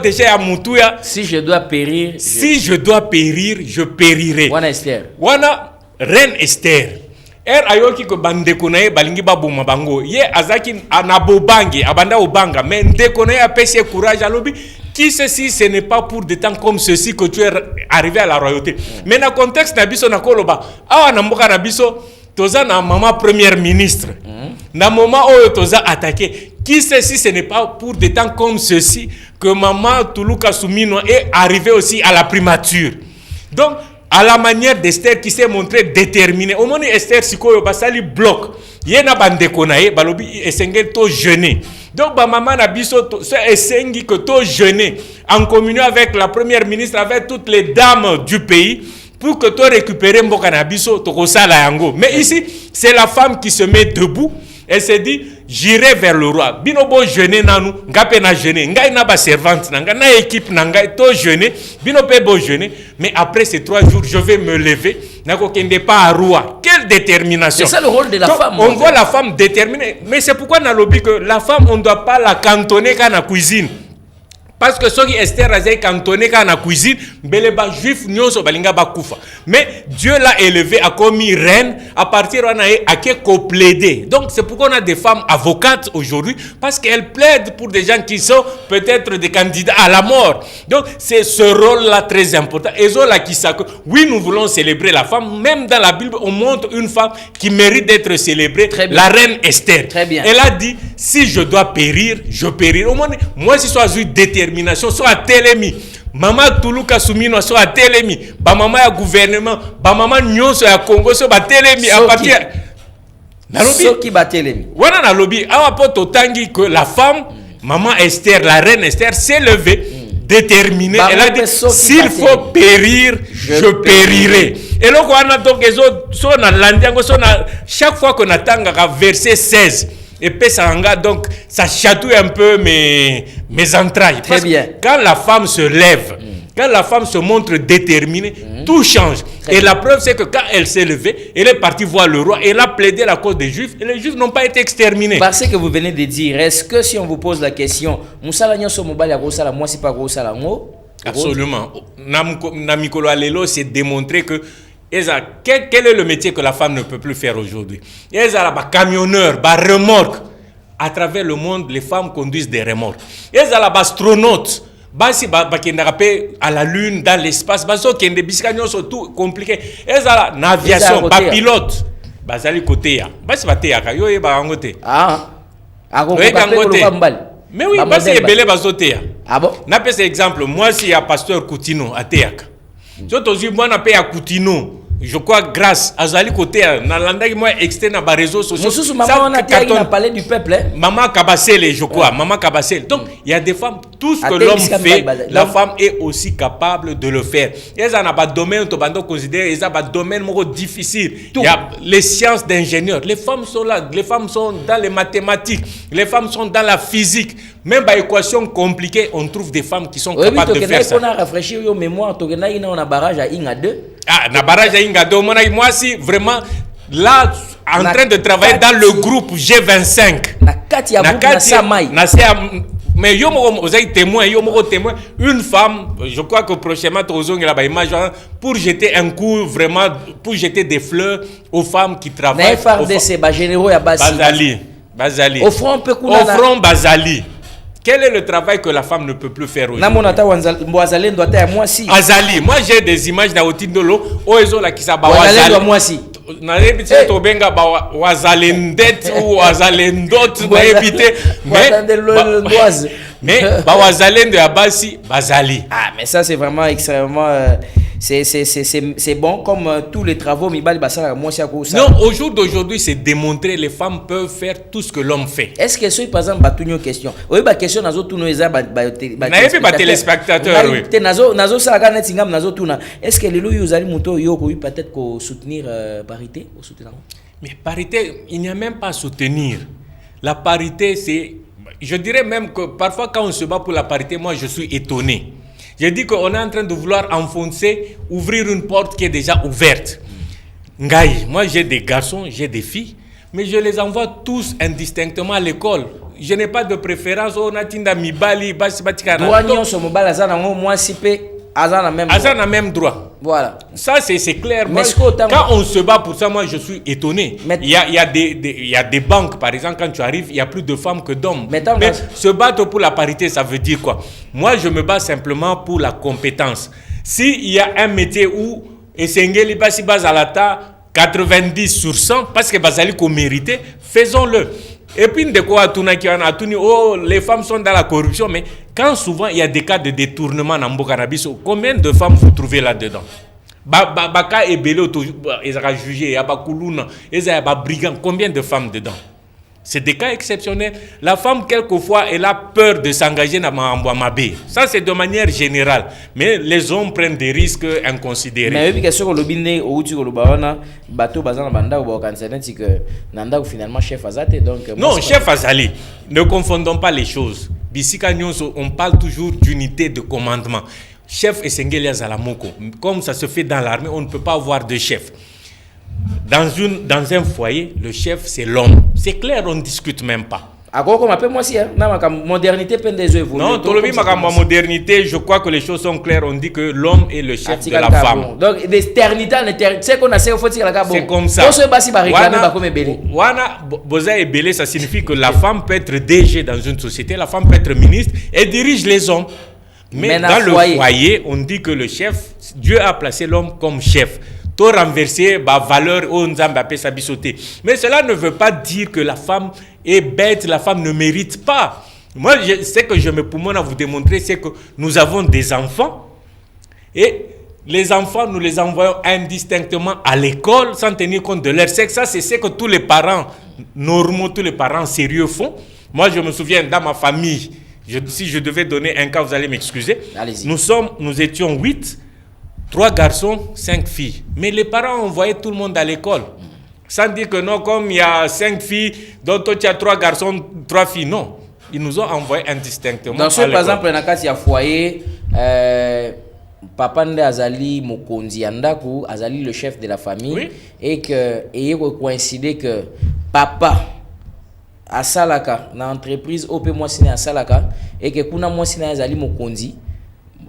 [SPEAKER 2] déjà à Moutouya.
[SPEAKER 1] Si je dois périr,
[SPEAKER 2] je dois périr, je périrai.
[SPEAKER 1] Wana Esther.
[SPEAKER 2] Wana reine Esther. Ayoki ko bandeko na ye balingi babuma bango. Ye azaki anabobangi abanda obanga mais ndeko na ye apesi courage alobi. Qui ceci, ce n'est pas pour des temps comme ceci que tu es arrivé à la royauté. Mais dans le contexte na biso na koloba, awa na mboka na biso toza na maman première ministre. Na moment où toza attaqué, qui ceci, ce n'est pas pour des temps comme ceci que maman Toulouka Soumino est arrivée aussi à la primature. Donc à la manière d'Esther qui s'est montrée déterminée. Au moment où Esther sikoyo basali bloc, yena bandeko na ye balobi esengel to jeûner. Donc maman na biso esengi que to jeûner en communion avec la première ministre, avec toutes les dames du pays pour que tu récupères mboka na biso to kosala yango. Mais ici, c'est la femme qui se met debout. Elle se dit, j'irai vers le roi. Binobo jeûner nanu, ngape na jeûner, ngai na ba servante nanga, na équipe nanga to jeûner, binope bo jeûner, mais après ces 3 jours, je vais me lever, nako kende pas à roi. Quelle détermination.
[SPEAKER 1] C'est ça le rôle de la femme.
[SPEAKER 2] On voit la femme déterminée, mais c'est pourquoi na lobi que la femme on ne doit pas la cantonner qu'à la cuisine. Parce que ceux qui Esther a cantonné dans la cuisine, les juifs nyonso balinga bakufa. Mais Dieu l'a élevé, a commis reine, à partir on a plaidé. Donc c'est pourquoi on a des femmes avocates aujourd'hui, parce qu'elles plaident pour des gens qui sont peut-être des candidats à la mort. Donc c'est ce rôle-là très important. Et là qui savent que oui, nous voulons célébrer la femme. Même dans la Bible, on montre une femme qui mérite d'être célébrée, la reine Esther.
[SPEAKER 1] Très bien.
[SPEAKER 2] Elle a dit, si je dois périr, je périrai. Au moins, moi, si je suis déterminé, soit télémi maman Toulouka Soumino soit télémi ba maman ya gouvernement ba maman nyonso ya Congo soit télémi à partir
[SPEAKER 1] nalobi soki ba télémi
[SPEAKER 2] wana nalobi awa poto tangi que la femme maman Esther la reine Esther s'est levée déterminée. Elle a dit s'il faut périr je périrai. Et donc on a donc so na landiango so na chaque fois qu'on attend verset 16 et puis donc ça chatouille un peu mes entrailles.
[SPEAKER 1] Très bien.
[SPEAKER 2] Quand la femme se lève, quand la femme se montre déterminée, tout change. Très et bien. La preuve c'est que quand elle s'est levée, elle est partie voir le roi, elle a plaidé la cause des Juifs et les Juifs n'ont pas été exterminés.
[SPEAKER 1] Parce que vous venez de dire, est-ce que si on vous pose la question, Moussala Nyonso Mobali Agosala, moi c'est pas Agosala ngo?
[SPEAKER 2] Absolument. Namikolo Alelo s'est démontré que quel est le métier que la femme ne peut plus faire aujourd'hui? Il y a des camionneurs, des remorques. À travers le monde, les femmes conduisent des remorques. Il y a des astronautes. À la lune, dans l'espace, c'est tout compliqué. Il y a des aviation, des pilotes. Mais oui, c'est belé bazotea.
[SPEAKER 1] Ah bon?
[SPEAKER 2] Na pese exemple, moi si y a pasteur Koutino à Théaka. Je moi na pe à Koutino. Je crois grâce à Zali côté na landaki moi externe na ba réseaux sociaux.
[SPEAKER 1] Mosusu maman on a parlé du peuple.
[SPEAKER 2] Maman Kabasele, je crois, maman Kabasele. Donc il y a des femmes, tout ce que l'homme fait, la femme est aussi capable de le faire. Il y a pas domaine to bando considérer, il y a pas domaine mo difficile. Il y a les sciences d'ingénieurs. Les femmes sont là, les femmes sont dans les mathématiques, les femmes sont dans la physique. Même par équation compliquée, on trouve des femmes qui sont capables de faire ça.
[SPEAKER 1] On a rafraîchi yo mémoire, on a barrage à Inga 2.
[SPEAKER 2] Ah, na barrage à Inga 2, moi si vraiment là en train de travailler dans le groupe G25. Mais yo mo témoin, une femme, je crois que prochainement tozongi la ba image pour jeter un coup vraiment pour jeter des fleurs aux femmes qui travaillent. Bazali. Au front Bazali. Quel est le travail que la femme ne peut plus faire aujourd'hui? Azali. Moi j'ai des images dans Otindolo, Oezo la qui s'aba Azali.
[SPEAKER 1] Moi si.
[SPEAKER 2] Na répété to benga ba Wazalendet ou Wazalendot na répété. Mais Mais Bawazalende Abasi, Bazali.
[SPEAKER 1] Ah, mais ça, c'est vraiment extrêmement. C'est bon, comme tous les travaux.
[SPEAKER 2] Non, au jour d'aujourd'hui, c'est démontré les femmes peuvent faire tout ce que l'homme fait.
[SPEAKER 1] Est-ce que c'est par exemple une question? Oui, ma question, nazo tous nos
[SPEAKER 2] téléspectateurs.
[SPEAKER 1] Est-ce que les loups vous allez peut-être soutenir parité ou soutenir?
[SPEAKER 2] Mais parité, il n'y a même pas à soutenir. La parité, c'est. Je dirais même que parfois, quand on se bat pour la parité, moi, je suis étonné. Je dis qu'on est en train de vouloir enfoncer, ouvrir une porte qui est déjà ouverte. Ngaï, moi, j'ai des garçons, j'ai des filles, mais je les envoie tous indistinctement à l'école. Je n'ai pas de préférence. On a tinda mibali, basi batikana. Azana même droit.
[SPEAKER 1] Voilà.
[SPEAKER 2] Ça, c'est clair. Moi, quand on se bat pour ça, moi, je suis étonné. Il y a des banques, par exemple, quand tu arrives, il y a plus de femmes que d'hommes. Mais se battre pour la parité, ça veut dire quoi? Moi, je me bats simplement pour la compétence. S'il y a un métier où, Esengeli Basi Bazalata, 90 sur 100, parce que Bazali qu'on méritait, faisons-le. Et puis, les femmes sont dans la corruption, mais quand souvent il y a des cas de détournement dans Mbokanabiso, combien de femmes vous trouvez là-dedans? Baka et Belé, ils ont jugé, il y a Bakuluna, ils ont brigand, combien de femmes dedans? C'est des cas exceptionnels. La femme, quelquefois, elle a peur de s'engager dans Mabé. Ça, c'est de manière générale. Mais les hommes prennent des risques inconsidérés.
[SPEAKER 1] Mais oui, question que finalement chef Azate. Donc,
[SPEAKER 2] non, chef Azali. Ne confondons pas les choses. Bisika on parle toujours d'unité de commandement. Chef Esengeli Zalamoko. Comme ça se fait dans l'armée, on ne peut pas avoir de chef. Dans un foyer, le chef, c'est l'homme. C'est clair, on ne discute même pas.
[SPEAKER 1] Modernité,
[SPEAKER 2] non, ma modernité, je crois que les choses sont claires. On dit que l'homme est le chef de la femme.
[SPEAKER 1] Donc, c'est comme ça.
[SPEAKER 2] Boza et Belé, ça signifie que la femme peut être DG dans une société, la femme peut être ministre et dirige les hommes. Mais dans le foyer, on dit que le chef, Dieu a placé l'homme comme chef. Tout renverser, valeur, mais cela ne veut pas dire que la femme est bête, la femme ne mérite pas. Moi, ce que je me poumone à vous démontrer, c'est que nous avons des enfants et les enfants, nous les envoyons indistinctement à l'école sans tenir compte de leur sexe. Ça, c'est ce que tous les parents normaux, tous les parents sérieux font. Moi, je me souviens dans ma famille, si je devais donner un cas, vous allez m'excuser. Nous étions 8. 3 garçons, 5 filles. Mais les parents envoyaient tout le monde à l'école. Sans dire que non, comme il y a 5 filles, donc toi tu as 3 garçons, 3 filles. Non. Ils nous ont envoyés indistinctement à l'école.
[SPEAKER 1] Par exemple, dans le cas foyer, Papa Nde Azali Mokonzi Andaku, Azali le chef de la famille, oui. Et il coïncide que papa à Salaka, dans l'entreprise OP Mwasine à Salaka, et que Kuna Mwasine Azali Mokonzi.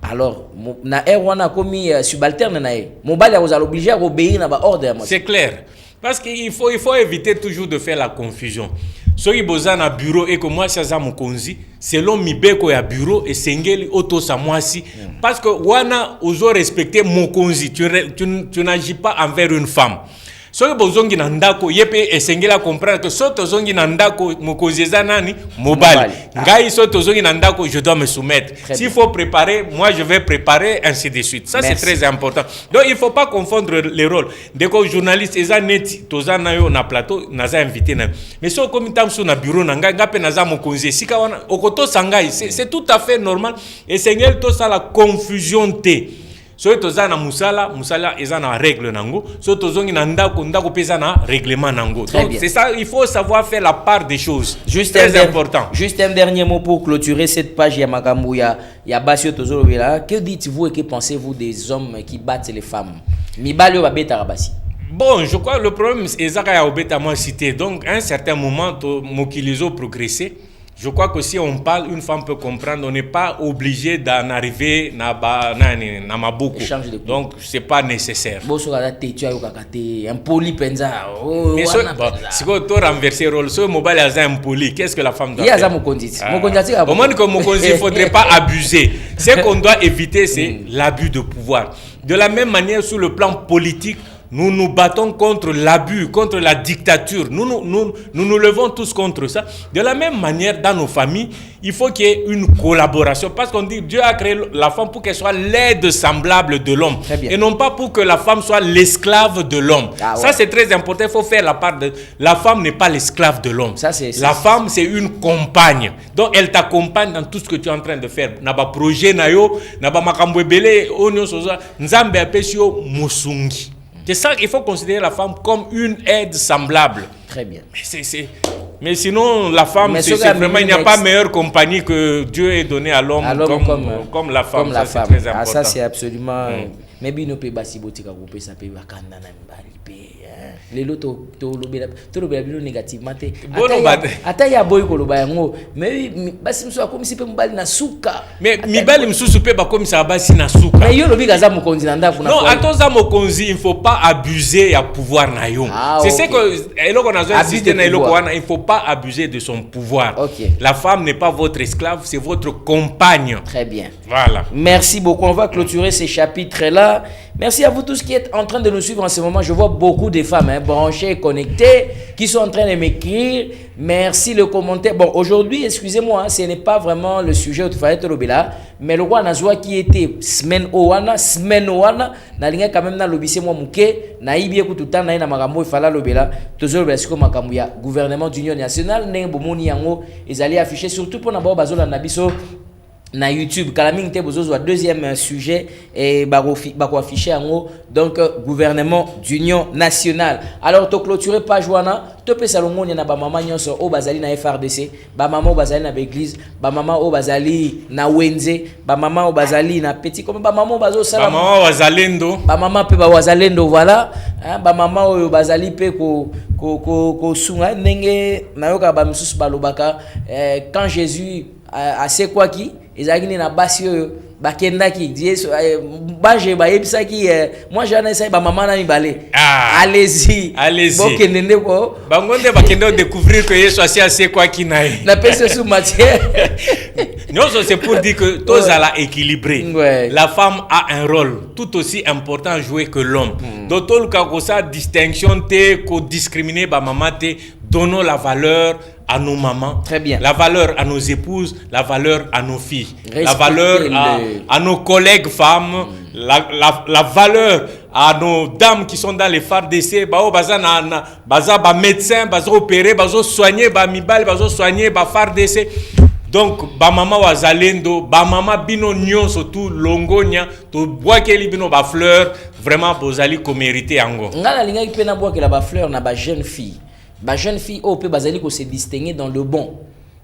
[SPEAKER 1] Alors, na erwana komi subalterne na e. Mobali vous allez obligé à obéir na ba ordre.
[SPEAKER 2] C'est clair. Parce qu'il faut éviter toujours de faire la confusion. Ceux qui bossent na bureau et que moi c'est ça mon konzi, selon mibeko ya bureau et sengeli auto sa moi si parce que wana ozo respecter mon konzi, tu n'agis pas envers une femme. Soki bozongi na ndako yepe esengela comprendre que so tozongi na ndako mokozeza nani mobali ngai so tozongi na ndako je dois me soumettre. S'il faut préparer, moi je vais préparer ainsi de suite. Ça c'est très important. Donc il faut pas confondre les rôles. Dès que journaliste eza neti tozana yo na plateau naza invité na. Mais so comme tam so na bureau na ngai ngape naza mokonzi sika wana okoto sangai c'est tout à fait normal et sengel to ça la confusion té. So tozana musala eza na règle nango so tozongi na ndako pesa na règlement nango. Donc c'est ça, il faut savoir faire la part des choses.
[SPEAKER 1] Juste très important. Juste un dernier mot pour clôturer cette page ya makambo ya basio tozolo bela. Que dites-vous et que pensez-vous des hommes qui battent les femmes? Mibali ba beta rabasi.
[SPEAKER 2] Bon, je crois que le problème c'est ezaka ya obeta moi cité. Donc à un certain moment mokilizo progresser. Je crois que si on parle, une femme peut comprendre, on n'est pas obligé d'en arriver na maboko. Donc, ce n'est pas nécessaire.
[SPEAKER 1] Un poli penza.
[SPEAKER 2] Mais si on renverser le rôle, ce mobile est un poli, qu'est-ce que la femme doit faire? Au moins que il ne faudrait pas abuser. Ce qu'on doit éviter, c'est l'abus de pouvoir. De la même manière, sur le plan politique, nous nous battons contre l'abus, contre la dictature. Nous levons tous contre ça. De la même manière, dans nos familles, il faut qu'il y ait une collaboration. Parce qu'on dit Dieu a créé la femme pour qu'elle soit l'aide semblable de l'homme. Et non pas pour que la femme soit l'esclave de l'homme. Ah, ouais. Ça, c'est très important. Il faut faire la part de... La femme n'est pas l'esclave de l'homme. La femme, c'est une compagne. Donc, elle t'accompagne dans tout ce que tu es en train de faire. Naba projet na yo, naba makambo belé, onyo soza, nzambe apesio musungi. C'est ça qu'il faut considérer la femme comme une aide semblable.
[SPEAKER 1] Très bien.
[SPEAKER 2] Mais sinon, la femme, c'est vraiment, il n'y a pas meilleure compagnie que Dieu ait donné à l'homme comme la femme.
[SPEAKER 1] Comme la
[SPEAKER 2] ça,
[SPEAKER 1] femme.
[SPEAKER 2] c'est très important.
[SPEAKER 1] Ah, ça, c'est absolument... Mais bien, nous pouvons basi botika couper ça peut bakanda na mbali les lots to lobela bilo négativement te ata ya boy ko loba yango mais basi mso akomi sipe mbali na suka
[SPEAKER 2] mais mibali msusu pe bakomi sa basi na suka
[SPEAKER 1] mais yo lobi kaza mokonzi na ndaku na
[SPEAKER 2] non atoza mokonzi il faut pas abuser ya pouvoir na yo c'est ce que eloko nazo insister na eloko wana il faut pas abuser de son pouvoir. La femme n'est pas votre esclave, c'est votre compagne.
[SPEAKER 1] Très bien.
[SPEAKER 2] Voilà.
[SPEAKER 1] Merci beaucoup. On va clôturer ces chapitres là. Merci à vous tous qui êtes en train de nous suivre en ce moment. Je vois beaucoup de femmes branchées, connectées, qui sont en train de m'écrire. Merci le commentaire. Bon, aujourd'hui, excusez-moi, ce n'est pas vraiment le sujet où tu fallait te lobela, mais le roi Nazwa qui était semaine oana, na linga quand même na lobissé moi mouké, na ibie ko tout temps na makambo il fallait lobela, toujours lobela siko makambo ya gouvernement d'union nationale, ne bomoni yango, ils allaient afficher surtout pour na ba bazola na biso na YouTube kalaming te bozozo deuxième sujet et bako afficher en haut donc gouvernement d'union nationale. Alors to clôturer page wana to pe salongo na ba mama nyonso o bazali na FRDC, ba mama o bazali na église, ba mama o bazali na Wenze, ba mama o bazali na petit comme ba mama o bazo sala,
[SPEAKER 2] ba mama wazalendo,
[SPEAKER 1] ba mama pe ba wazalendo voilà, hein, ba mama o bazali pe ko sunga ndenge na yoka ba misusu balobaka quand Jésus a c'est quoi qui ezaki na basi oyo bakendaki Yesu baje ba yebisaki moi j'en ai ça ba maman na mibale allez-y bokendende ko
[SPEAKER 2] bangonde bakenda découvrir que Yesu c'est quoi qui naï
[SPEAKER 1] na pese sous matière
[SPEAKER 2] non c'est pour dire que tous à la équilibré. La femme a un rôle tout aussi important à jouer que l'homme. Donc tout le cas que ça distinction te ko discriminer ba maman te donnons la valeur à nos mamans,
[SPEAKER 1] très bien,
[SPEAKER 2] la valeur à nos épouses, la valeur à nos filles, la valeur à nos collègues femmes, la valeur à nos dames qui sont dans les phares d'essai, baza médecin, baza opérer, baza soigner, ba mibal, baza soigner, ba phare d'essai. Donc ba mama wazalendo, ba mama bino nyon surtout longonya, to bois keli bino ba fleur, vraiment bozali ko mériter ango.
[SPEAKER 1] Ngala linga ki pena bois que la ba fleur na ba jeune fille. Ba jeune fille au peut bazali ko se distinguer dans le bon.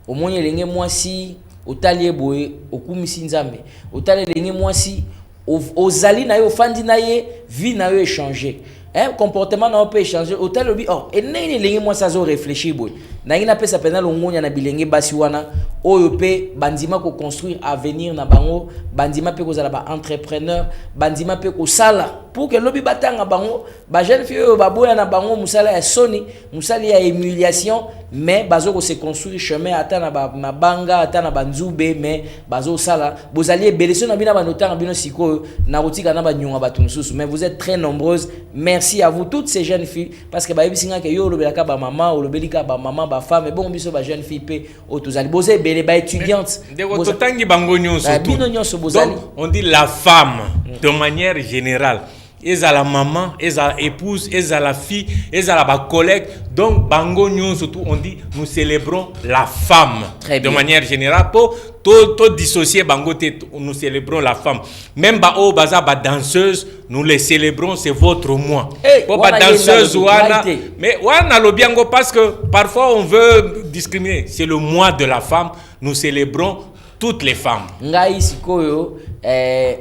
[SPEAKER 1] Au moins yelenge moi si au talier boye au kumisi nzambe. Au talier lenge moi si au zali na yo fandi na ye vie na yo échanger. Un comportement na peut changer au tel obi oh et nene lenge moi ça zo réfléchir boy na ina pesa pena longonya na bilenge basi wana oyo pe bandima ko construire avenir na bango bandima pe ko zala ba entrepreneur bandima pe ko sala pour que lobi batanga bango ba jeune fille ba boya na bango musala ya soni musala ya humiliation mais bazo ko se construire chemin ata na ba mabanga ata na banzube mais bazo sala bozali ebeleso na bina ba notanga bino siko na rotika na ba nyonga batu mususu mais vous êtes très nombreuses. Merci à vous toutes ces jeunes filles parce que ba yebisinga ke yo lobelaka ba maman ou lobelika ba maman ba femme bon biso ba jeune fille pe otozali bozé belé ba étudiante
[SPEAKER 2] totangi bango nyonso
[SPEAKER 1] bozali.
[SPEAKER 2] On dit la femme de manière générale et à la maman, et à l'épouse, et à la fille, et à la collègue. Donc, bango surtout, on dit, nous célébrons la femme. De manière générale, pour tout dissocier bango, nous célébrons la femme. Même bao baza ba danseuse, nous les célébrons, c'est votre moi. Pour ba danseuse wana, mais wana lo biango parce que parfois on veut discriminer. C'est le moi de la femme. Nous célébrons toutes les femmes.
[SPEAKER 1] Ngai sikoyo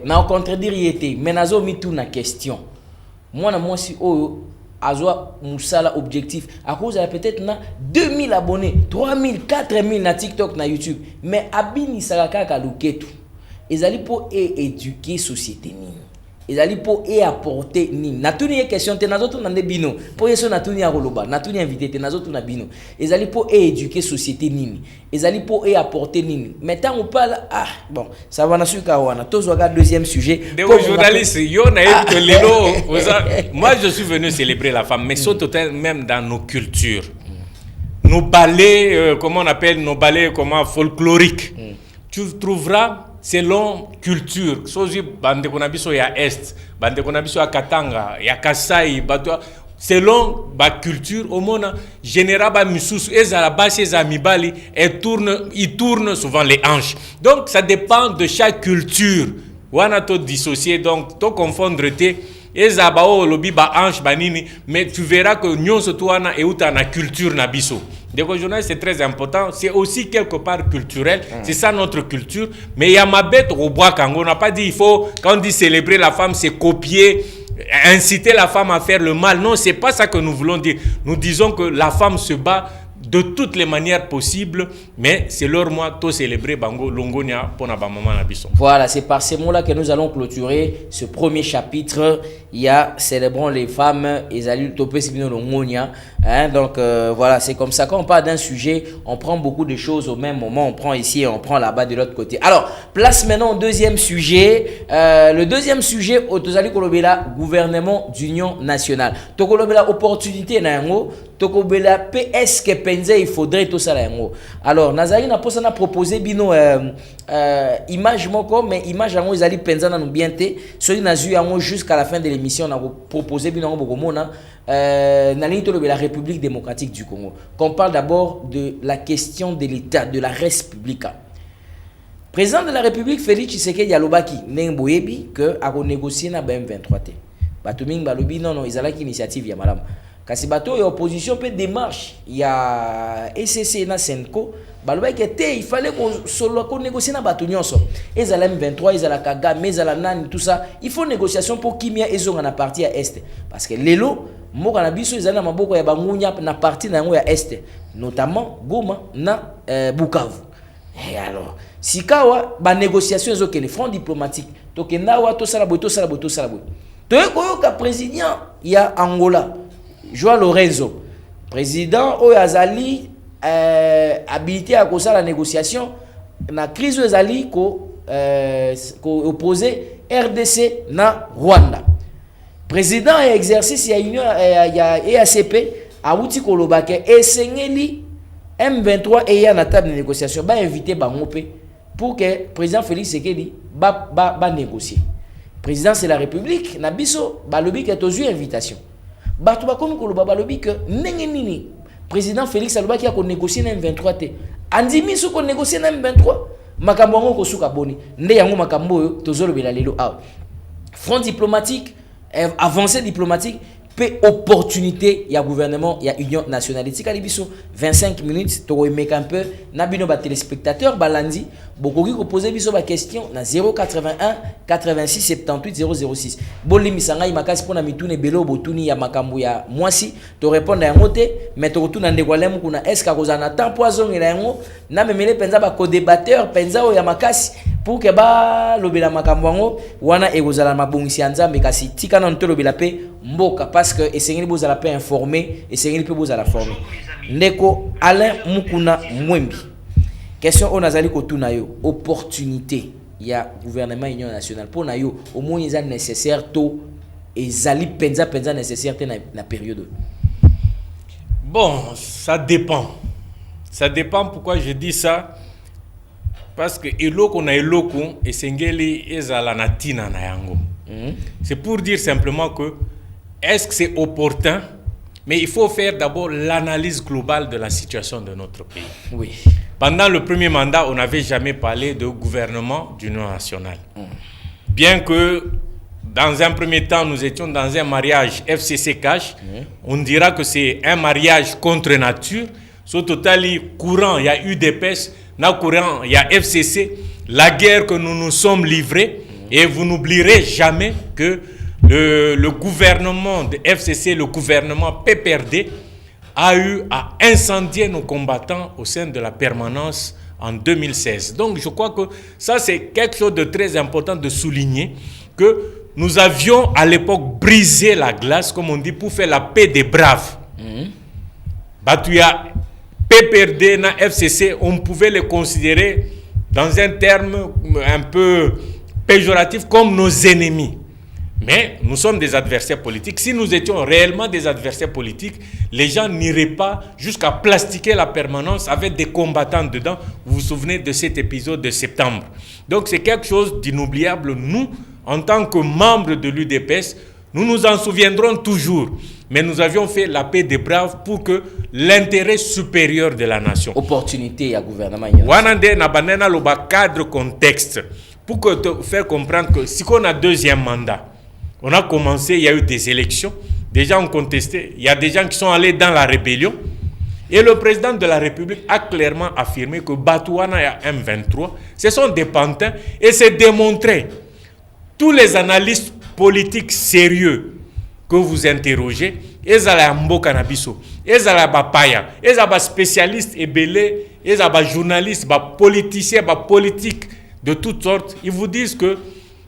[SPEAKER 1] na contredire yete mais nazo mitu na question. Moi na moi si oyo azwa musala objectif à cause peut-être na 2000 abonnés, 3000, 4000 na TikTok na YouTube mais abini salaka ka luketu. Ezali pour éduquer société nini. ezali po et apporter ni natuni question te nazoto na bino po yeso natuni ya koloba natuni invité te nazoto na bino ezali po et éduquer société nini ezali po et apporter nini maintenant on parle bon ça va na suka wana tozwaka deuxième sujet
[SPEAKER 2] des journalistes yo na que lelo moi je suis venu célébrer la femme mais surtout même dans nos cultures nos ballets comment on appelle nos ballets comment folkloriques tu trouveras selon culture sozi bande konabiso ya est bande konabiso ya Katanga ya Kasai bato selon ba culture au mona général ba misusu ezala basi ezamibali et tourne souvent les hanches donc ça dépend de chaque culture wana to dissocier donc to confondre te ezaba o lobi ba hanche banini mais tu verras que nyonso to wana euta na culture na biso. Donc aujourd'hui c'est très important, c'est aussi quelque part culturel, c'est ça notre culture, mais il y a ma bête au bois kango, on n'a pas dit il faut quand on dit célébrer la femme c'est copier, inciter la femme à faire le mal. Non, c'est pas ça que nous voulons dire. Nous disons que la femme se bat de toutes les manières possibles, mais c'est leur mois to célébrer bango longonia pour na ba maman na bison.
[SPEAKER 1] Voilà, c'est par ces mots-là que nous allons clôturer ce premier chapitre. Il y a célébrons les femmes et salut topé sibino longonia. Donc voilà, c'est comme ça quand on parle d'un sujet, on prend beaucoup de choses au même moment, on prend ici et on prend là-bas de l'autre côté. Alors, place maintenant au deuxième sujet. Le deuxième sujet au tozali kolobela gouvernement d'union nationale. Tokolobela opportunité na yango, tokobela PS que penza il faudrait tout ça là yango. Alors, nazali na posa na proposer bino image moko mais image yango ezali penza na nubiente, soki nazu yango jusqu'à la fin de l'émission na proposer bino yango bokomona la République démocratique du Congo. Qu'on parle d'abord de la question de l'État, de la République. Président de la République, Félix Tshisekedi Yalobaki, Nengoyebi, que a renégocié na BM23. Batuming Balobi, non, ils ont l'initiative, ya madame. Kasi bato et opposition peut démarche, il y a ECC na Senko, Balobaki était, il fallait qu'on négocie na bato nyonso. Ils ont M23, ils ont la Kagame, ils ont la Nani, tout ça. Il faut négociation pour Kimia et Zonga na partie à Est. Parce que l'élo, Moka na biso ezana maboko ya bangunya na partie na yango ya Est, notamment Goma na Bukavu. Et alors, sikawa ba négociation ezoke les fronts diplomatiques. Tokenda wa to sala boy to sala boy to sala boy. Toyoka président ya Angola, Joao Lorenzo. Président o azali habilité à kosa la négociation na crise ezali ko opposé RDC na Rwanda. Président et exercice ya union ya EACP awuti kolobake esengeli M23 et ya na table de négociation ba inviter bango pe pour que président Félix Tshisekedi ba négocier. Président c'est la République na biso balobi ke tozu invitation. Bato ba komi koloba balobi ke ndenge nini président Félix alobaki ya ko négocier na M23 te. Andimi so ko négocier na M23 makambo ngo ko suka boni. Nde yango makambo oyo tozolobela lelo awa. Front diplomatique avancée diplomatique, peu opportunité, il y a gouvernement, il y a union nationale. Si Kalibiso 25 minutes, tu remets un peu, nabino ba téléspectateurs, balandi, bokogi ko poser biso ba question na 081 86 78 006. Boli misanga imakasi pona mitune belo botuni ya makambu ya mwasi, to répondre ya ngote, mais to retourne ndegwalemu kuna eska kozana temps poison ila yango, na memele penza ba co-débatteur penza o ya makasi pour que ba lobela makambu yango wana ekozala mabongisi ya nzambe kasi tika na ntolo bela pe mboka parce que esengeli bozala pe informer esengeli pe bozala former. Ndeko Alain Mukuna Mwembi. Question on azali kotuna yo opportunité ya gouvernement union nationale pour na yo au moins ils nécessaire to ezali penza nécessaire na période.
[SPEAKER 2] Bon, ça dépend. Ça dépend pourquoi je dis ça. Parce que eloko na eloko esengeli ezala natina na yango. C'est pour dire simplement que est-ce que c'est opportun, mais il faut faire d'abord l'analyse globale de la situation de notre pays.
[SPEAKER 1] Oui.
[SPEAKER 2] Pendant le premier mandat, on n'avait jamais parlé de gouvernement d'union nationale. Bien que dans un premier temps, nous étions dans un mariage FCC cash, on dira que c'est un mariage contre nature. Sur total courant, il y a eu des pêches, dans courant, il y a FCC, la guerre que nous nous sommes livrés, et vous n'oublierez jamais que le gouvernement de FCC, le gouvernement PPRD, a eu à incendier nos combattants au sein de la permanence en 2016. Donc je crois que ça c'est quelque chose de très important de souligner, que nous avions à l'époque brisé la glace, comme on dit, pour faire la paix des braves. Batuya, PPRD, na FCC, on pouvait les considérer dans un terme un peu péjoratif comme nos ennemis. Mais nous sommes des adversaires politiques. Si nous étions réellement des adversaires politiques, les gens n'iraient pas jusqu'à plastiquer la permanence avec des combattants dedans. Vous vous souvenez de cet épisode de septembre. Donc c'est quelque chose d'inoubliable. Nous, en tant que membres de l'UDPS, nous nous en souviendrons toujours. Mais nous avions fait la paix des braves pour que l'intérêt supérieur de la nation.
[SPEAKER 1] Opportunité à gouvernement.
[SPEAKER 2] Wanande na banana le cadre contexte pour que te faire comprendre que si on a deuxième mandat, on a commencé, il y a eu des élections, des gens ont contesté, il y a des gens qui sont allés dans la rébellion. Et le président de la République a clairement affirmé que Batouana et M23, ce sont des pantins et c'est démontré. Tous les analystes politiques sérieux que vous interrogez, ils ont Mboka Nabiso, ils ont Bapaya, ils ont spécialistes et belés, ils ont journalistes, politiciens, politique de toutes sortes. Ils vous disent que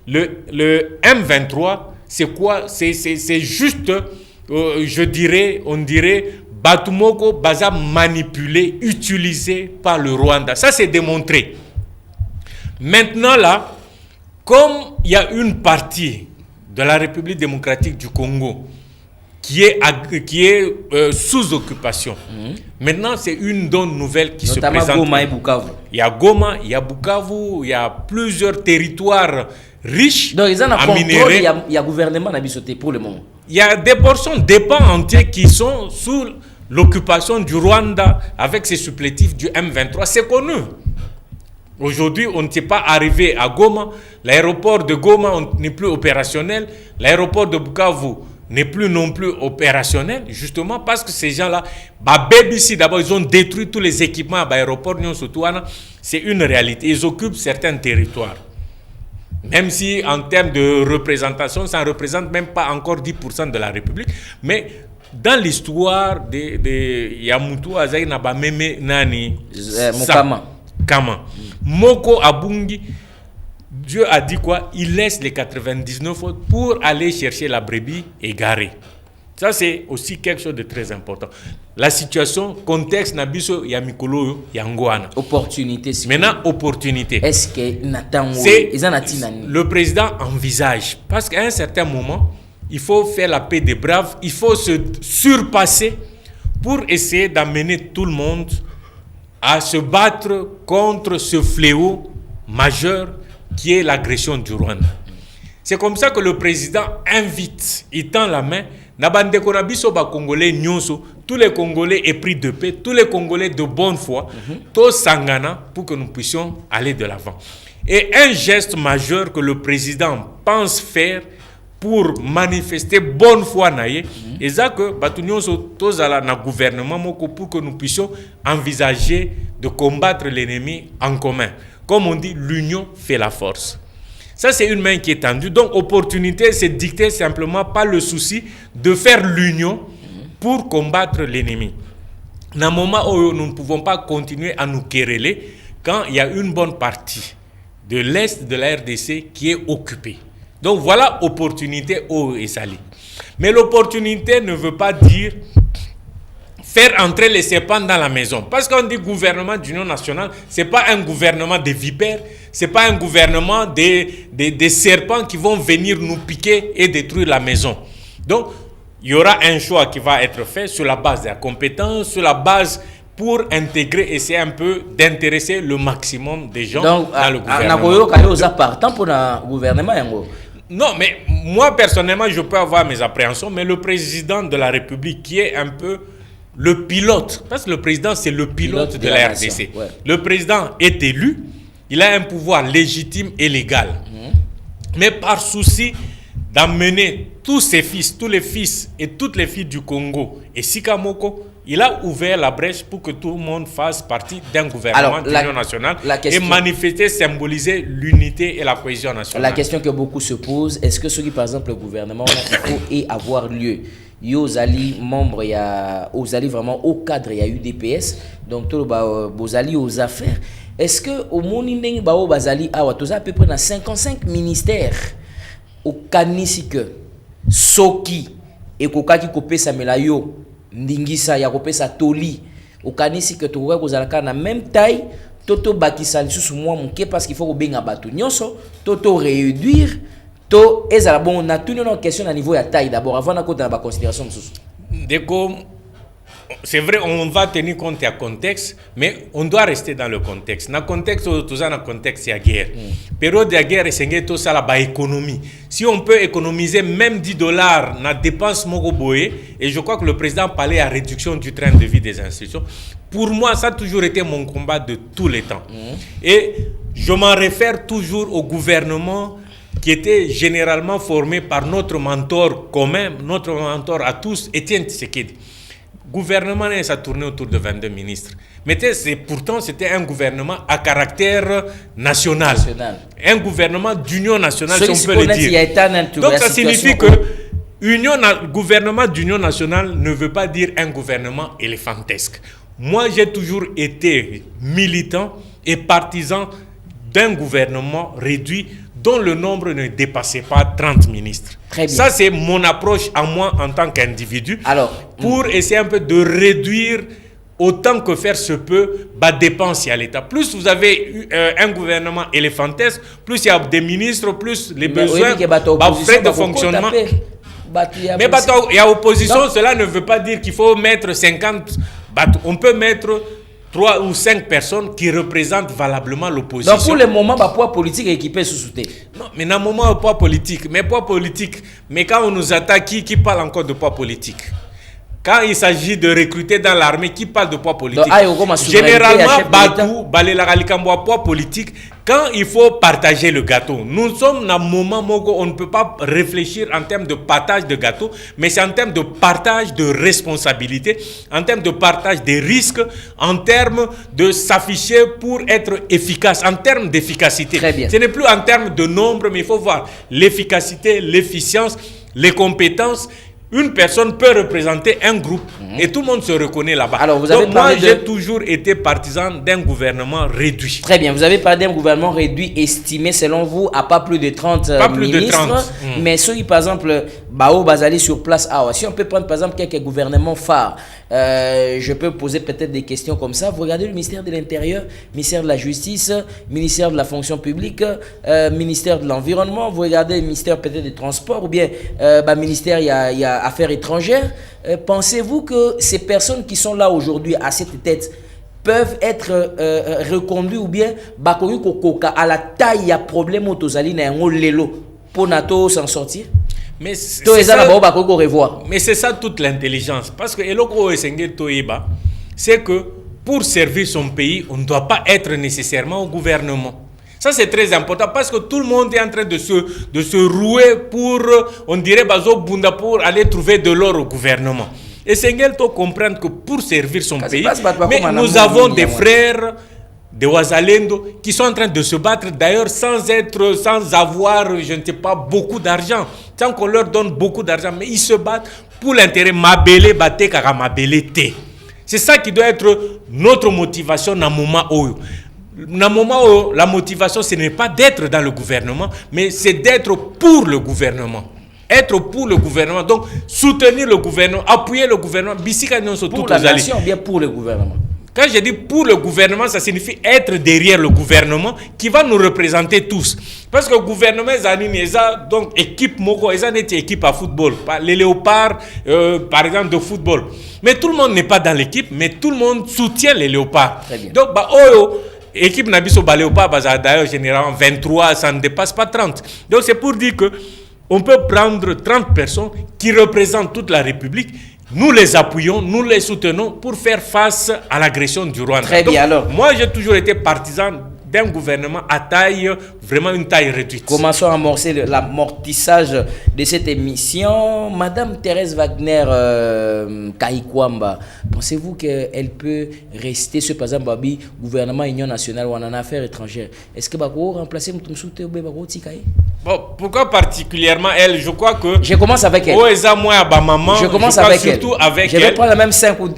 [SPEAKER 2] le M23, c'est quoi? C'est juste, je dirais, on dirait, Batumoko Baza manipulé, utilisé par le Rwanda. Ça, c'est démontré. Maintenant, là, comme il y a une partie de la République démocratique du Congo qui est sous occupation. Maintenant, c'est une donne nouvelle qui
[SPEAKER 1] notamment
[SPEAKER 2] se présente.
[SPEAKER 1] Goma et Bukavu.
[SPEAKER 2] Il y a Goma, il y a Bukavu, il y a plusieurs territoires riches.
[SPEAKER 1] Donc, ils ont un
[SPEAKER 2] à
[SPEAKER 1] contrôle,
[SPEAKER 2] minerais.
[SPEAKER 1] il y a gouvernement à Bissoté pour le moment.
[SPEAKER 2] Il y a des portions, des pans entiers qui sont sous l'occupation du Rwanda avec ses supplétifs du M23. C'est connu. Aujourd'hui, on ne s'est pas arrivé à Goma. L'aéroport de Goma n'est plus opérationnel. L'aéroport de Bukavu n'est plus non plus opérationnel, justement parce que ces gens-là, BBC d'abord, ils ont détruit tous les équipements à l'aéroport. C'est une réalité. Ils occupent certains territoires. Même si en termes de représentation, ça ne représente même pas encore 10% de la République. Mais dans l'histoire de Yamutu, Azaï Naba Meme Nani, Kama. Moko Abungi, Dieu a dit quoi? Il laisse les 99 autres pour aller chercher la brebis égarée. Ça, c'est aussi quelque chose de très important. La situation, contexte, Nabiso, Yamikolo, Yangoana.
[SPEAKER 1] Opportunité.
[SPEAKER 2] Maintenant, opportunité.
[SPEAKER 1] Est-ce que Nathan
[SPEAKER 2] le président envisage, parce qu'à un certain moment, il faut faire la paix des braves, il faut se surpasser pour essayer d'amener tout le monde à se battre contre ce fléau majeur qui est l'agression du Rwanda. C'est comme ça que le président invite, il tend la main, tous les Congolais épris de paix, tous les Congolais de bonne foi, tous sangana pour que nous puissions aller de l'avant. Et un geste majeur que le président pense faire pour manifester bonne foi naïe, et ça que tous à la gouvernement pour que nous puissions envisager de combattre l'ennemi en commun. Comme on dit, l'union fait la force. Ça, c'est une main qui est tendue. Donc, opportunité, c'est dicté simplement par le souci de faire l'union pour combattre l'ennemi. Dans un moment où nous ne pouvons pas continuer à nous quereller, quand il y a une bonne partie de l'Est de la RDC qui est occupée. Donc, voilà opportunité au Essali. Mais l'opportunité ne veut pas dire faire entrer les serpents dans la maison. Parce qu'on dit gouvernement d'union nationale, ce n'est pas un gouvernement de vipères, ce n'est pas un gouvernement des serpents qui vont venir nous piquer et détruire la maison. Donc, il y aura un choix qui va être fait sur la base de la compétence, sur la base pour intégrer, essayer un peu d'intéresser le maximum des gens dans le gouvernement. Non, mais moi personnellement, je peux avoir mes appréhensions, mais le président de la République qui est un peu le pilote, parce que le président c'est le pilote de la RDC. Ouais. Le président est élu, il a un pouvoir légitime et légal. Mais par souci d'amener tous ses fils, tous les fils et toutes les filles du Congo et Sikamoko, il a ouvert la brèche pour que tout le monde fasse partie d'un gouvernement d'union nationale et manifester, symboliser l'unité et la cohésion nationale.
[SPEAKER 1] La question que beaucoup se posent, est-ce que ce qui, par exemple, le gouvernement il faut avoir lieu? Yozali membre, il y a Ozali vraiment au cadre, il y a UDPS, donc tout le Bozali aux affaires. Est-ce que au Monindeng Bao Bazali à peu près dans 55 ministères okanisi que soki ekokaki kopesa melayo ndingisa ya kopesa toli okanisi que tokoka kozalaka na même taille toto bakisa lisusu mwa moke parce qu'il faut kobenga bato nyonso toto réduire to ezala bon na tuni na question na niveau ya taille d'abord avant na kota na ba considération mosusu.
[SPEAKER 2] Deko, c'est vrai, on va tenir compte du contexte, mais on doit rester dans le contexte. Dans le contexte, tout ça, dans le contexte, il y a guerre. Période de guerre, c'est tout ça, la économie. Si on peut économiser même $10 dans la dépense Mogoboé, et je crois que le président parlait à réduction du train de vie des institutions, pour moi, ça a toujours été mon combat de tous les temps. Et je m'en réfère toujours au gouvernement qui était généralement formé par notre mentor commun, notre mentor à tous, Étienne Tshisekedi. Le gouvernement ça tournait autour de 22 ministres. Mais pourtant, c'était un gouvernement à caractère national. Un gouvernement d'union nationale, si on peut le dire. Donc, ça signifie que gouvernement d'union nationale ne veut pas dire un gouvernement éléphantesque. Moi, j'ai toujours été militant et partisan d'un gouvernement réduit dont le nombre ne dépassait pas 30 ministres.
[SPEAKER 1] Très bien.
[SPEAKER 2] Ça, c'est mon approche à moi en tant qu'individu.
[SPEAKER 1] Alors,
[SPEAKER 2] pour essayer un peu de réduire autant que faire se peut la dépense à l'État. Plus vous avez un gouvernement éléphantesque, plus il y a des ministres, plus les besoins, frais de fonctionnement. Mais il y a opposition, donc, cela ne veut pas dire qu'il faut mettre 50. On peut mettre 3 ou 5 personnes qui représentent valablement l'opposition.
[SPEAKER 1] Donc pour le moment, le poids politique est équipé sous soutien.
[SPEAKER 2] Non, mais dans le moment, poids politique. Mais quand on nous attaque, qui parle encore de poids politique? Quand il s'agit de recruter dans l'armée, qui parle de poids politique? Donc, généralement, poids politique. Quand il faut partager le gâteau, nous sommes dans un moment où on ne peut pas réfléchir en termes de partage de gâteau, mais c'est en termes de partage de responsabilité, en termes de partage des risques, en termes de s'afficher pour être efficace, en termes d'efficacité. Ce n'est plus en termes de nombre, mais il faut voir l'efficacité, l'efficience, les compétences. Une personne peut représenter un groupe et tout le monde se reconnaît là-bas. Alors, donc moi, j'ai toujours été partisan d'un gouvernement réduit.
[SPEAKER 1] Très bien, vous avez parlé d'un gouvernement réduit estimé selon vous à pas plus de 30 ministres. Mais ceux qui, par exemple, Bao Bazali sur place, si on peut prendre par exemple quelques gouvernements phares, je peux poser peut-être des questions comme ça. Vous regardez le ministère de l'Intérieur, ministère de la Justice, ministère de la Fonction publique, ministère de l'Environnement, vous regardez le ministère peut-être des Transports ou bien ministère, il y a Affaires étrangères. Pensez-vous que ces personnes qui sont là aujourd'hui à cette tête peuvent être reconduites ou bien à la taille, il y a problème au Tozali pour NATO s'en sortir?
[SPEAKER 2] Mais c'est ça toute l'intelligence. Parce que c'est que pour servir son pays, on ne doit pas être nécessairement au gouvernement. Ça, c'est très important parce que tout le monde est en train de se rouer pour, on dirait, pour aller trouver de l'or au gouvernement. Et Senghel doit comprendre que pour servir son pays, mais nous avons des frères de Ouazalendo qui sont en train de se battre, d'ailleurs sans avoir, je ne sais pas, beaucoup d'argent, sans qu'on leur donne beaucoup d'argent, mais ils se battent pour l'intérêt. Mabele bate kaka mabele te. C'est ça qui doit être notre motivation dans le moment où. Dans le moment où la motivation, ce n'est pas d'être dans le gouvernement, mais c'est d'être pour le gouvernement. Être pour le gouvernement, donc soutenir le gouvernement, appuyer le gouvernement.
[SPEAKER 1] Pour la nation ou bien pour le gouvernement?
[SPEAKER 2] Quand je dis pour le gouvernement, ça signifie être derrière le gouvernement qui va nous représenter tous. Parce que le gouvernement, donc équipe Moko, ils ont été équipe à football, les léopards, par exemple, de football. Mais tout le monde n'est pas dans l'équipe, mais tout le monde soutient les léopards. Donc, équipe Nabiso Léopard, d'ailleurs, généralement 23, ça ne dépasse pas 30. Donc, c'est pour dire que on peut prendre 30 personnes qui représentent toute la République. Nous les appuyons, nous les soutenons pour faire face à l'agression du Rwanda.
[SPEAKER 1] Très bien, alors.
[SPEAKER 2] Moi, j'ai toujours été partisan d'un gouvernement à taille, vraiment une taille réduite.
[SPEAKER 1] Commençons à amorcer l'amortissage de cette émission. Madame Thérèse Wagner Kahikwamba, pensez-vous qu'elle peut rester, par exemple, Babi, gouvernement Union nationale ou en affaires étrangères? Est-ce que Bako remplacer Moutoumsoute ou Bako Tikaï?
[SPEAKER 2] Bon, pourquoi particulièrement elle? Je crois que...
[SPEAKER 1] Je commence avec elle.
[SPEAKER 2] Je
[SPEAKER 1] commence avec elle.
[SPEAKER 2] Surtout avec
[SPEAKER 1] je vais prendre la même 5 ou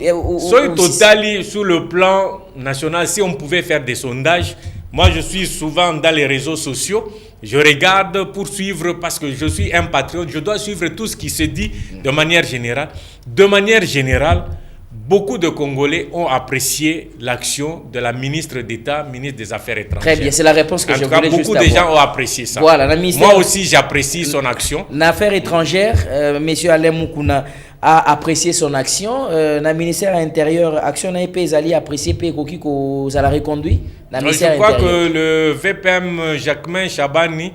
[SPEAKER 2] total, sur le plan national, si on pouvait faire des sondages, moi je suis souvent dans les réseaux sociaux je regarde pour suivre, parce que je suis un patriote, je dois suivre tout ce qui se dit de manière générale. De manière générale, beaucoup de Congolais ont apprécié l'action de la ministre d'État, ministre des Affaires étrangères.
[SPEAKER 1] Très bien, c'est la réponse que je voulais juste
[SPEAKER 2] beaucoup de gens ont apprécié ça.
[SPEAKER 1] Voilà,
[SPEAKER 2] moi aussi, j'apprécie son action.
[SPEAKER 1] L'affaire étrangère, M. Alain Moukouna a apprécié son action. Le ministère intérieur, action n'a pas apprécié Pékoki qu'on a reconduit.
[SPEAKER 2] Je crois que le VPM Jacquemain Chabani,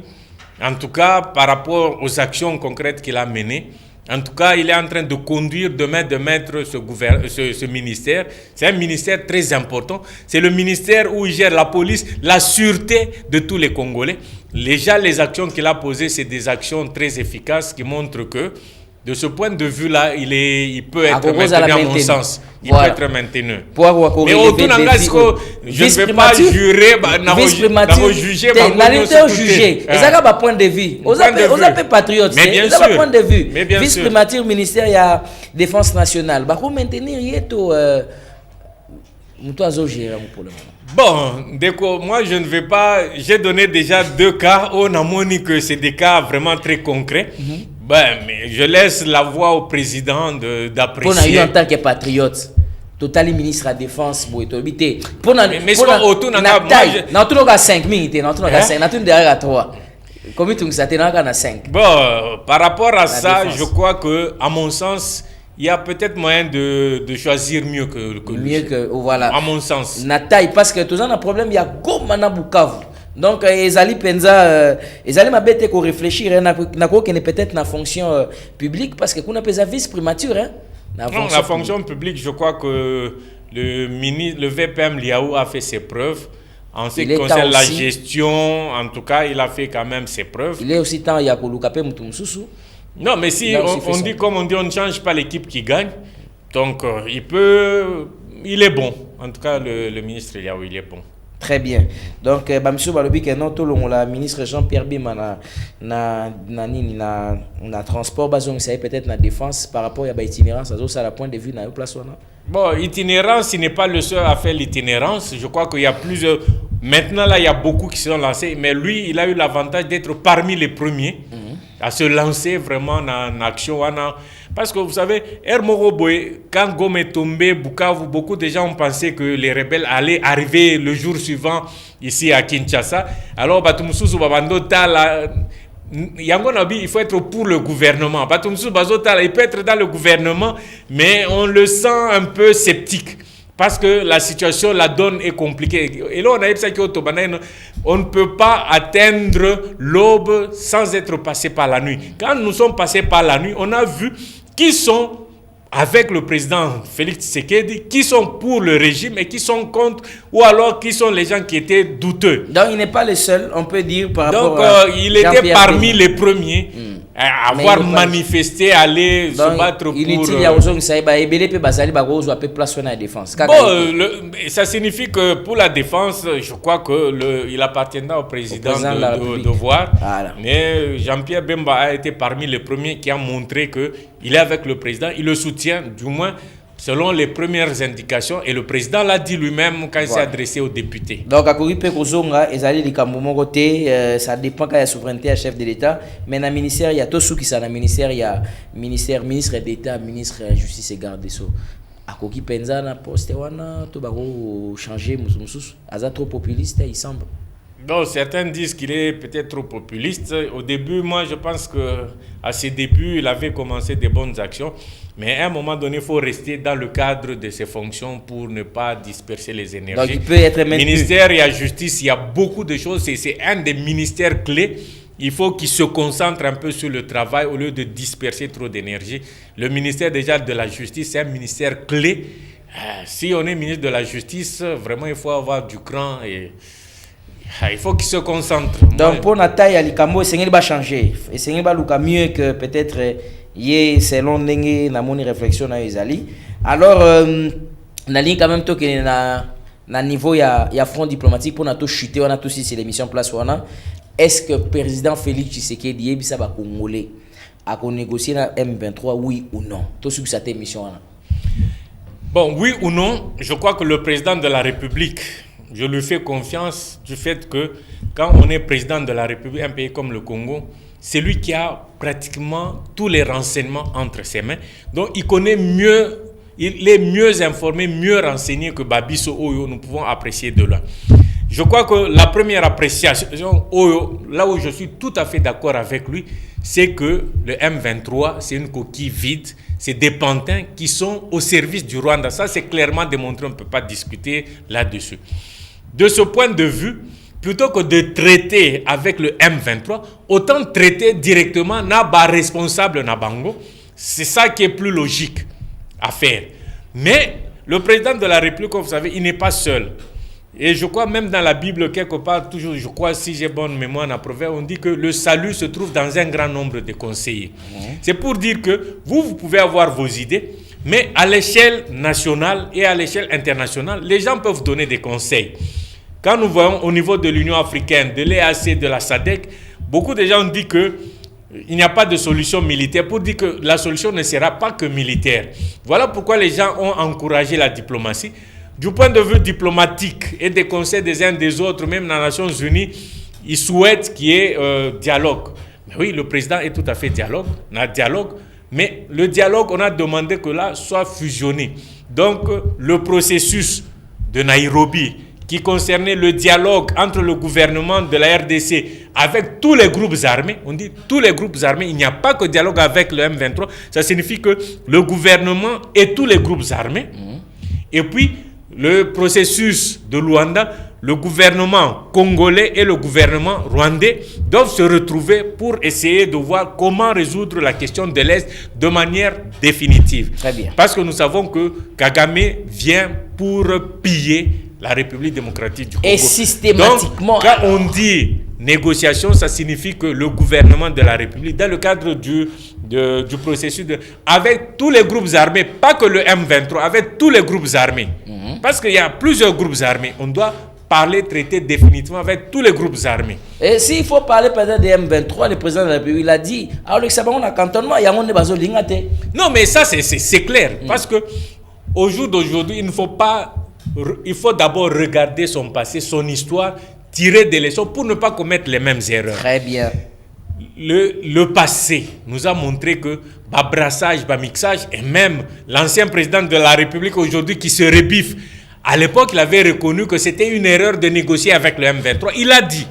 [SPEAKER 2] en tout cas par rapport aux actions concrètes qu'il a menées, en tout cas, il est en train de conduire, de mettre ce ministère. C'est un ministère très important. C'est le ministère où il gère la police, la sûreté de tous les Congolais. Déjà, les actions qu'il a posées, c'est des actions très efficaces qui montrent que, de ce point de vue-là, il peut être maintenu à mon sens. Il peut être maintenu. Mais autour d'un cas, je ne vais pas jurer, juger.
[SPEAKER 1] Et ça a un point de vue. Vous avez patriote.
[SPEAKER 2] Mais bien sûr.
[SPEAKER 1] Point de vue. Vice-primature, ministère, il y a défense nationale. Pour maintenir, il y a tout.
[SPEAKER 2] Bon, moi je ne vais pas. J'ai donné déjà 2 cas. On a montré que c'est des cas vraiment très concrets. Mais je laisse la voix au président d'apprécier.
[SPEAKER 1] En tant que patriote, total ministre de la Défense, mais
[SPEAKER 2] autour
[SPEAKER 1] de 5 minutes, derrière 3. Combien tu as 5?
[SPEAKER 2] Bon, par rapport à ça, je crois que, à mon sens, il y a peut-être moyen de choisir mieux que lui.
[SPEAKER 1] Mieux que, voilà.
[SPEAKER 2] À mon sens.
[SPEAKER 1] Parce que tout ça, un problème, il y a Gomana Bukavu. Donc, Ezali Penza, Ezali m'a bête qu'on réfléchir, peut-être dans la fonction publique, parce que qu'on appelle ça vice-primature.
[SPEAKER 2] La fonction publique, je crois que le VPM Liaou a fait ses preuves. En ce qui concerne la gestion, en tout cas, il a fait quand même ses preuves.
[SPEAKER 1] Il est aussi temps, il y a Kolukape Moutoumsousou.
[SPEAKER 2] Non, mais si on dit comme on dit, on ne change pas l'équipe qui gagne. Donc, il est bon. En tout cas, le ministre Liaou, il est bon.
[SPEAKER 1] Très bien. Donc, M. Balobi, la ministre Jean-Pierre Bima na transport, c'est peut-être la défense par rapport à l'itinérance, ça la point de vue dans la place.
[SPEAKER 2] Bon, itinérance, il n'est pas le seul à faire l'itinérance. Je crois qu'il y a plusieurs. Maintenant, là, il y a beaucoup qui se sont lancés, mais lui, il a eu l'avantage d'être parmi les premiers à se lancer vraiment en action. Parce que vous savez, quand Gome est tombé, Bukavu, beaucoup de gens ont pensé que les rebelles allaient arriver le jour suivant ici à Kinshasa. Alors, Batumsusu Babando Tala, Yangonabi, il faut être pour le gouvernement. Batumsusu Bazotala, il peut être dans le gouvernement, mais on le sent un peu sceptique. Parce que la situation, la donne est compliquée. Et là, on ne peut pas atteindre l'aube sans être passé par la nuit. Quand nous sommes passés par la nuit, on a vu qui sont avec le président Félix Tshisekedi, qui sont pour le régime et qui sont contre, ou alors qui sont les gens qui étaient douteux.
[SPEAKER 1] Donc il n'est pas le seul, on peut dire, par rapport
[SPEAKER 2] à il était parmi les premiers à avoir manifesté, aller se battre pour... ça signifie que pour la défense, je crois qu'il appartiendra au président de voir. Voilà. Mais Jean-Pierre Bemba a été parmi les premiers qui a montré qu'il est avec le président, il le soutient, du moins selon les premières indications, et le président l'a dit lui-même quand il s'est adressé aux députés. Donc, à
[SPEAKER 1] ça dépend quand il y a souveraineté à chef de l'État, mais dans le ministère, il y a tout ce qui sont dans le ministère, il y a ministre d'État, ministre de la Justice et garde des Sceaux. À Koki Penza, na poste, tout va changer, c'est trop populiste, il semble.
[SPEAKER 2] Donc, certains disent qu'il est peut-être trop populiste. Au début, moi, je pense qu'à ses débuts, il avait commencé des bonnes actions. Mais à un moment donné, il faut rester dans le cadre de ses fonctions pour ne pas disperser les énergies.
[SPEAKER 1] Donc, il peut être maintenu.
[SPEAKER 2] Ministère et la justice, il y a beaucoup de choses. C'est un des ministères clés. Il faut qu'il se concentre un peu sur le travail au lieu de disperser trop d'énergie. Le ministère déjà de la justice, c'est un ministère clé. Si on est ministre de la justice, vraiment, il faut avoir du cran et... il faut qu'il se concentre.
[SPEAKER 1] Donc, pour Nathalie Alikambo, il va changer. Il va mieux que peut-être selon la réflexion à Ezali. Alors, on a quand même na niveau il y a front diplomatique pour nous chuter, on a tous ici l'émission place est-ce que le président Félix Tshisekedi ça va congolais à négocier la M23 oui ou non? Tout ce que cette émission
[SPEAKER 2] Bon, oui ou non, je crois que le président de la République je lui fais confiance du fait que quand on est président de la République, un pays comme le Congo, c'est lui qui a pratiquement tous les renseignements entre ses mains. Donc il connaît mieux, il est mieux informé, mieux renseigné que Babiso Oyo, nous pouvons apprécier de loin. Je crois que la première appréciation, là où je suis tout à fait d'accord avec lui, c'est que le M23, c'est une coquille vide, c'est des pantins qui sont au service du Rwanda. Ça, c'est clairement démontré, on ne peut pas discuter là-dessus. De ce point de vue, plutôt que de traiter avec le M23, autant traiter directement Naba responsable Nabango. C'est ça qui est plus logique à faire. Mais le président de la République, comme vous savez, il n'est pas seul. Et je crois même dans la Bible, quelque part, toujours, je crois, si j'ai bonne mémoire, dans Proverbe, on dit que le salut se trouve dans un grand nombre de conseillers. C'est pour dire que vous pouvez avoir vos idées, mais à l'échelle nationale et à l'échelle internationale, les gens peuvent donner des conseils. Quand nous voyons au niveau de l'Union africaine, de l'EAC, de la SADC, beaucoup de gens disent qu'il n'y a pas de solution militaire, pour dire que la solution ne sera pas que militaire. Voilà pourquoi les gens ont encouragé la diplomatie. Du point de vue diplomatique et des conseils des uns des autres, même dans les Nations Unies, ils souhaitent qu'il y ait dialogue. Mais oui, le président est tout à fait dialogue, mais le dialogue, on a demandé que là soit fusionné. Donc, le processus de Nairobi, qui concernait le dialogue entre le gouvernement de la RDC avec tous les groupes armés, on dit tous les groupes armés, il n'y a pas que dialogue avec le M23, ça signifie que le gouvernement et tous les groupes armés, et puis le processus de Luanda, le gouvernement congolais et le gouvernement rwandais doivent se retrouver pour essayer de voir comment résoudre la question de l'Est de manière définitive.
[SPEAKER 1] Très bien.
[SPEAKER 2] Parce que nous savons que Kagame vient pour piller la République démocratique du Congo.
[SPEAKER 1] Et systématiquement.
[SPEAKER 2] Donc, quand on dit négociation, ça signifie que le gouvernement de la République, dans le cadre du processus, avec tous les groupes armés, pas que le M23, avec tous les groupes armés, parce qu'il y a plusieurs groupes armés, on doit traiter définitivement avec tous les groupes armés.
[SPEAKER 1] Et s'il faut parler peut-être des M23, le président de la République, il a dit, alors que ça va, on a cantonnement, il y a un bazo lingate.
[SPEAKER 2] Non, mais ça, c'est clair, parce que au jour d'aujourd'hui, il faut d'abord regarder son passé, son histoire, tirer des leçons pour ne pas commettre les mêmes erreurs.
[SPEAKER 1] Très bien.
[SPEAKER 2] Le passé nous a montré que brassage, mixage, et même l'ancien président de la République aujourd'hui qui se rebiffe, à l'époque il avait reconnu que c'était une erreur de négocier avec le M23. Il a dit,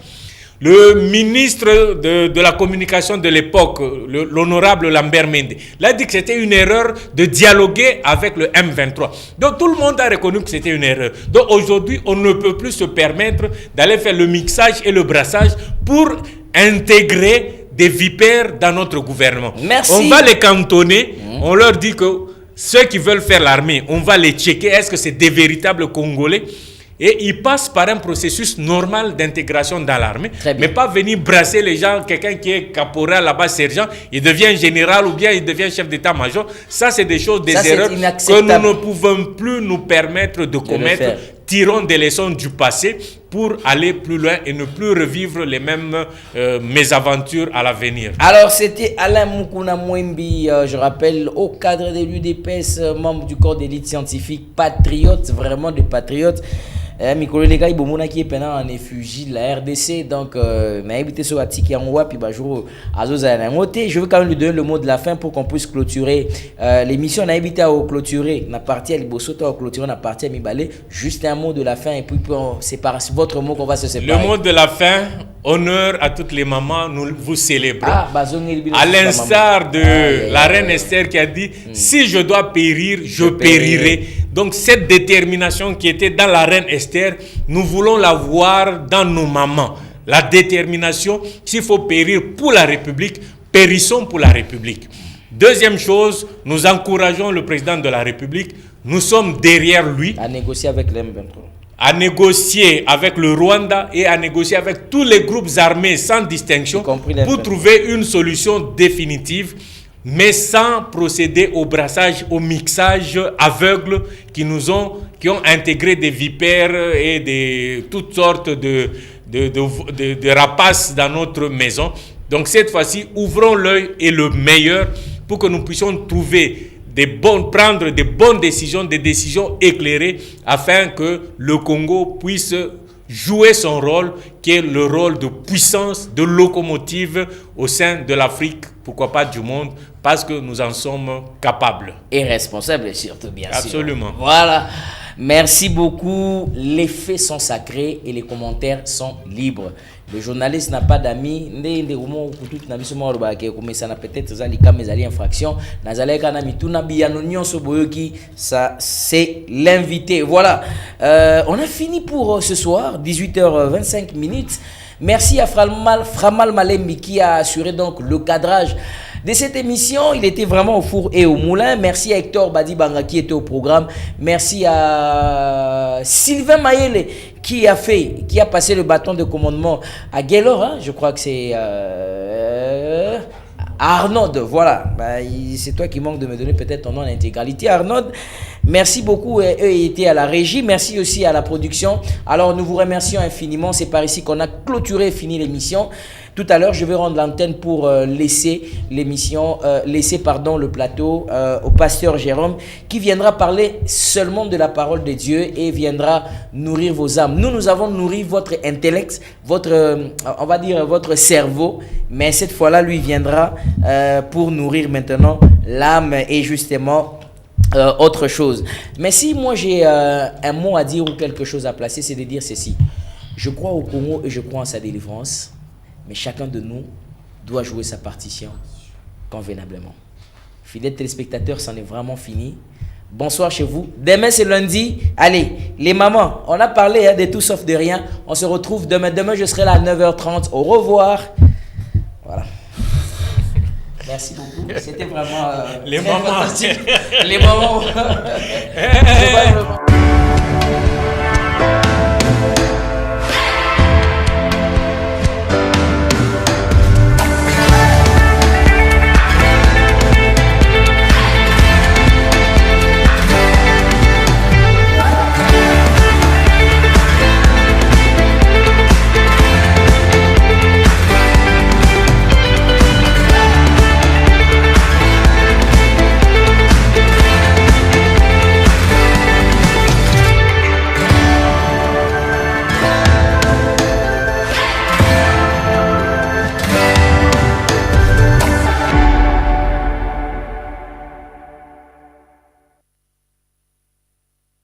[SPEAKER 2] le ministre de la communication de l'époque, l'honorable Lambert Mende, il a dit que c'était une erreur de dialoguer avec le M23. Donc tout le monde a reconnu que c'était une erreur. Donc aujourd'hui, on ne peut plus se permettre d'aller faire le mixage et le brassage pour intégrer des vipères dans notre gouvernement.
[SPEAKER 1] Merci.
[SPEAKER 2] On va les cantonner, on leur dit que ceux qui veulent faire l'armée, on va les checker, est-ce que c'est des véritables Congolais? Et ils passent par un processus normal d'intégration dans l'armée, mais pas venir brasser les gens. Quelqu'un qui est caporal là-bas, sergent, il devient général ou bien il devient chef d'état-major. Ça, c'est des choses, des erreurs que nous ne pouvons plus nous permettre de commettre. Tirons des leçons du passé pour aller plus loin et ne plus revivre les mêmes mésaventures à l'avenir.
[SPEAKER 1] Alors, c'était Alain Mukuna Mwembi, je rappelle, au cadre de l'UDPS, membre du corps d'élite scientifique, patriote, vraiment des patriotes. Mikolo les gars, il qui est pendant en effugie de la RDC, donc mais éviter ce atiki en wa puis jour je veux quand même lui donner le mot de la fin pour qu'on puisse clôturer l'émission. On a évité à clôturer la partie à Libosota, à clôturer la partie à Mibalé. Juste un mot de la fin et puis c'est par votre mot qu'on va se séparer.
[SPEAKER 2] Le mot de la fin, honneur à toutes les mamans, nous vous célébrons. À l'instar de la reine Esther qui a dit si je dois périr, je périrai. Donc cette détermination qui était dans la reine Esther, nous voulons la voir dans nos mamans. La détermination, s'il faut périr pour la République, périssons pour la République. Deuxième chose, nous encourageons le président de la République, nous sommes derrière lui.
[SPEAKER 1] À négocier avec l'M23.
[SPEAKER 2] À négocier avec le Rwanda et à négocier avec tous les groupes armés sans distinction pour trouver une solution définitive, mais sans procéder au brassage, au mixage aveugle qui ont intégré des vipères et toutes sortes de rapaces dans notre maison. Donc cette fois-ci, ouvrons l'œil et le meilleur pour que nous puissions trouver prendre des bonnes décisions, des décisions éclairées, afin que le Congo puisse jouer son rôle, qui est le rôle de puissance, de locomotive au sein de l'Afrique, pourquoi pas du monde, parce que nous en sommes capables.
[SPEAKER 1] Et responsables surtout, bien sûr.
[SPEAKER 2] Absolument.
[SPEAKER 1] Voilà. Merci beaucoup. Les faits sont sacrés et les commentaires sont libres. Le journaliste n'a pas d'amis. Ça, c'est l'invité. Voilà. On a fini pour ce soir, 18h25. Merci à Framal Malembi qui a assuré donc le cadrage de cette émission. Il était vraiment au four et au moulin. Merci à Hector Badibanga qui était au programme. Merci à Sylvain Mayele qui a passé le bâton de commandement à Gaylor, hein, je crois que c'est Arnaud, voilà. C'est toi qui manques de me donner peut-être ton nom en intégralité, Arnaud. Merci beaucoup, eux étaient à la régie. Merci aussi à la production. Alors, nous vous remercions infiniment. C'est par ici qu'on a clôturé et fini l'émission. Tout à l'heure, je vais rendre l'antenne pour laisser le plateau au pasteur Jérôme qui viendra parler seulement de la parole de Dieu et viendra nourrir vos âmes. Nous avons nourri votre intellect, votre cerveau, mais cette fois-là, lui viendra pour nourrir maintenant l'âme et justement autre chose. Mais si moi j'ai un mot à dire ou quelque chose à placer, c'est de dire ceci. Je crois au Congo et je crois en sa délivrance. Mais chacun de nous doit jouer sa partition convenablement. Fidèles téléspectateurs, c'en est vraiment fini. Bonsoir chez vous. Demain, c'est lundi. Allez, les mamans, on a parlé de tout sauf de rien. On se retrouve demain. Demain, je serai là à 9h30. Au revoir. Voilà. Merci beaucoup. C'était vraiment...
[SPEAKER 2] les mamans.
[SPEAKER 1] Les mamans.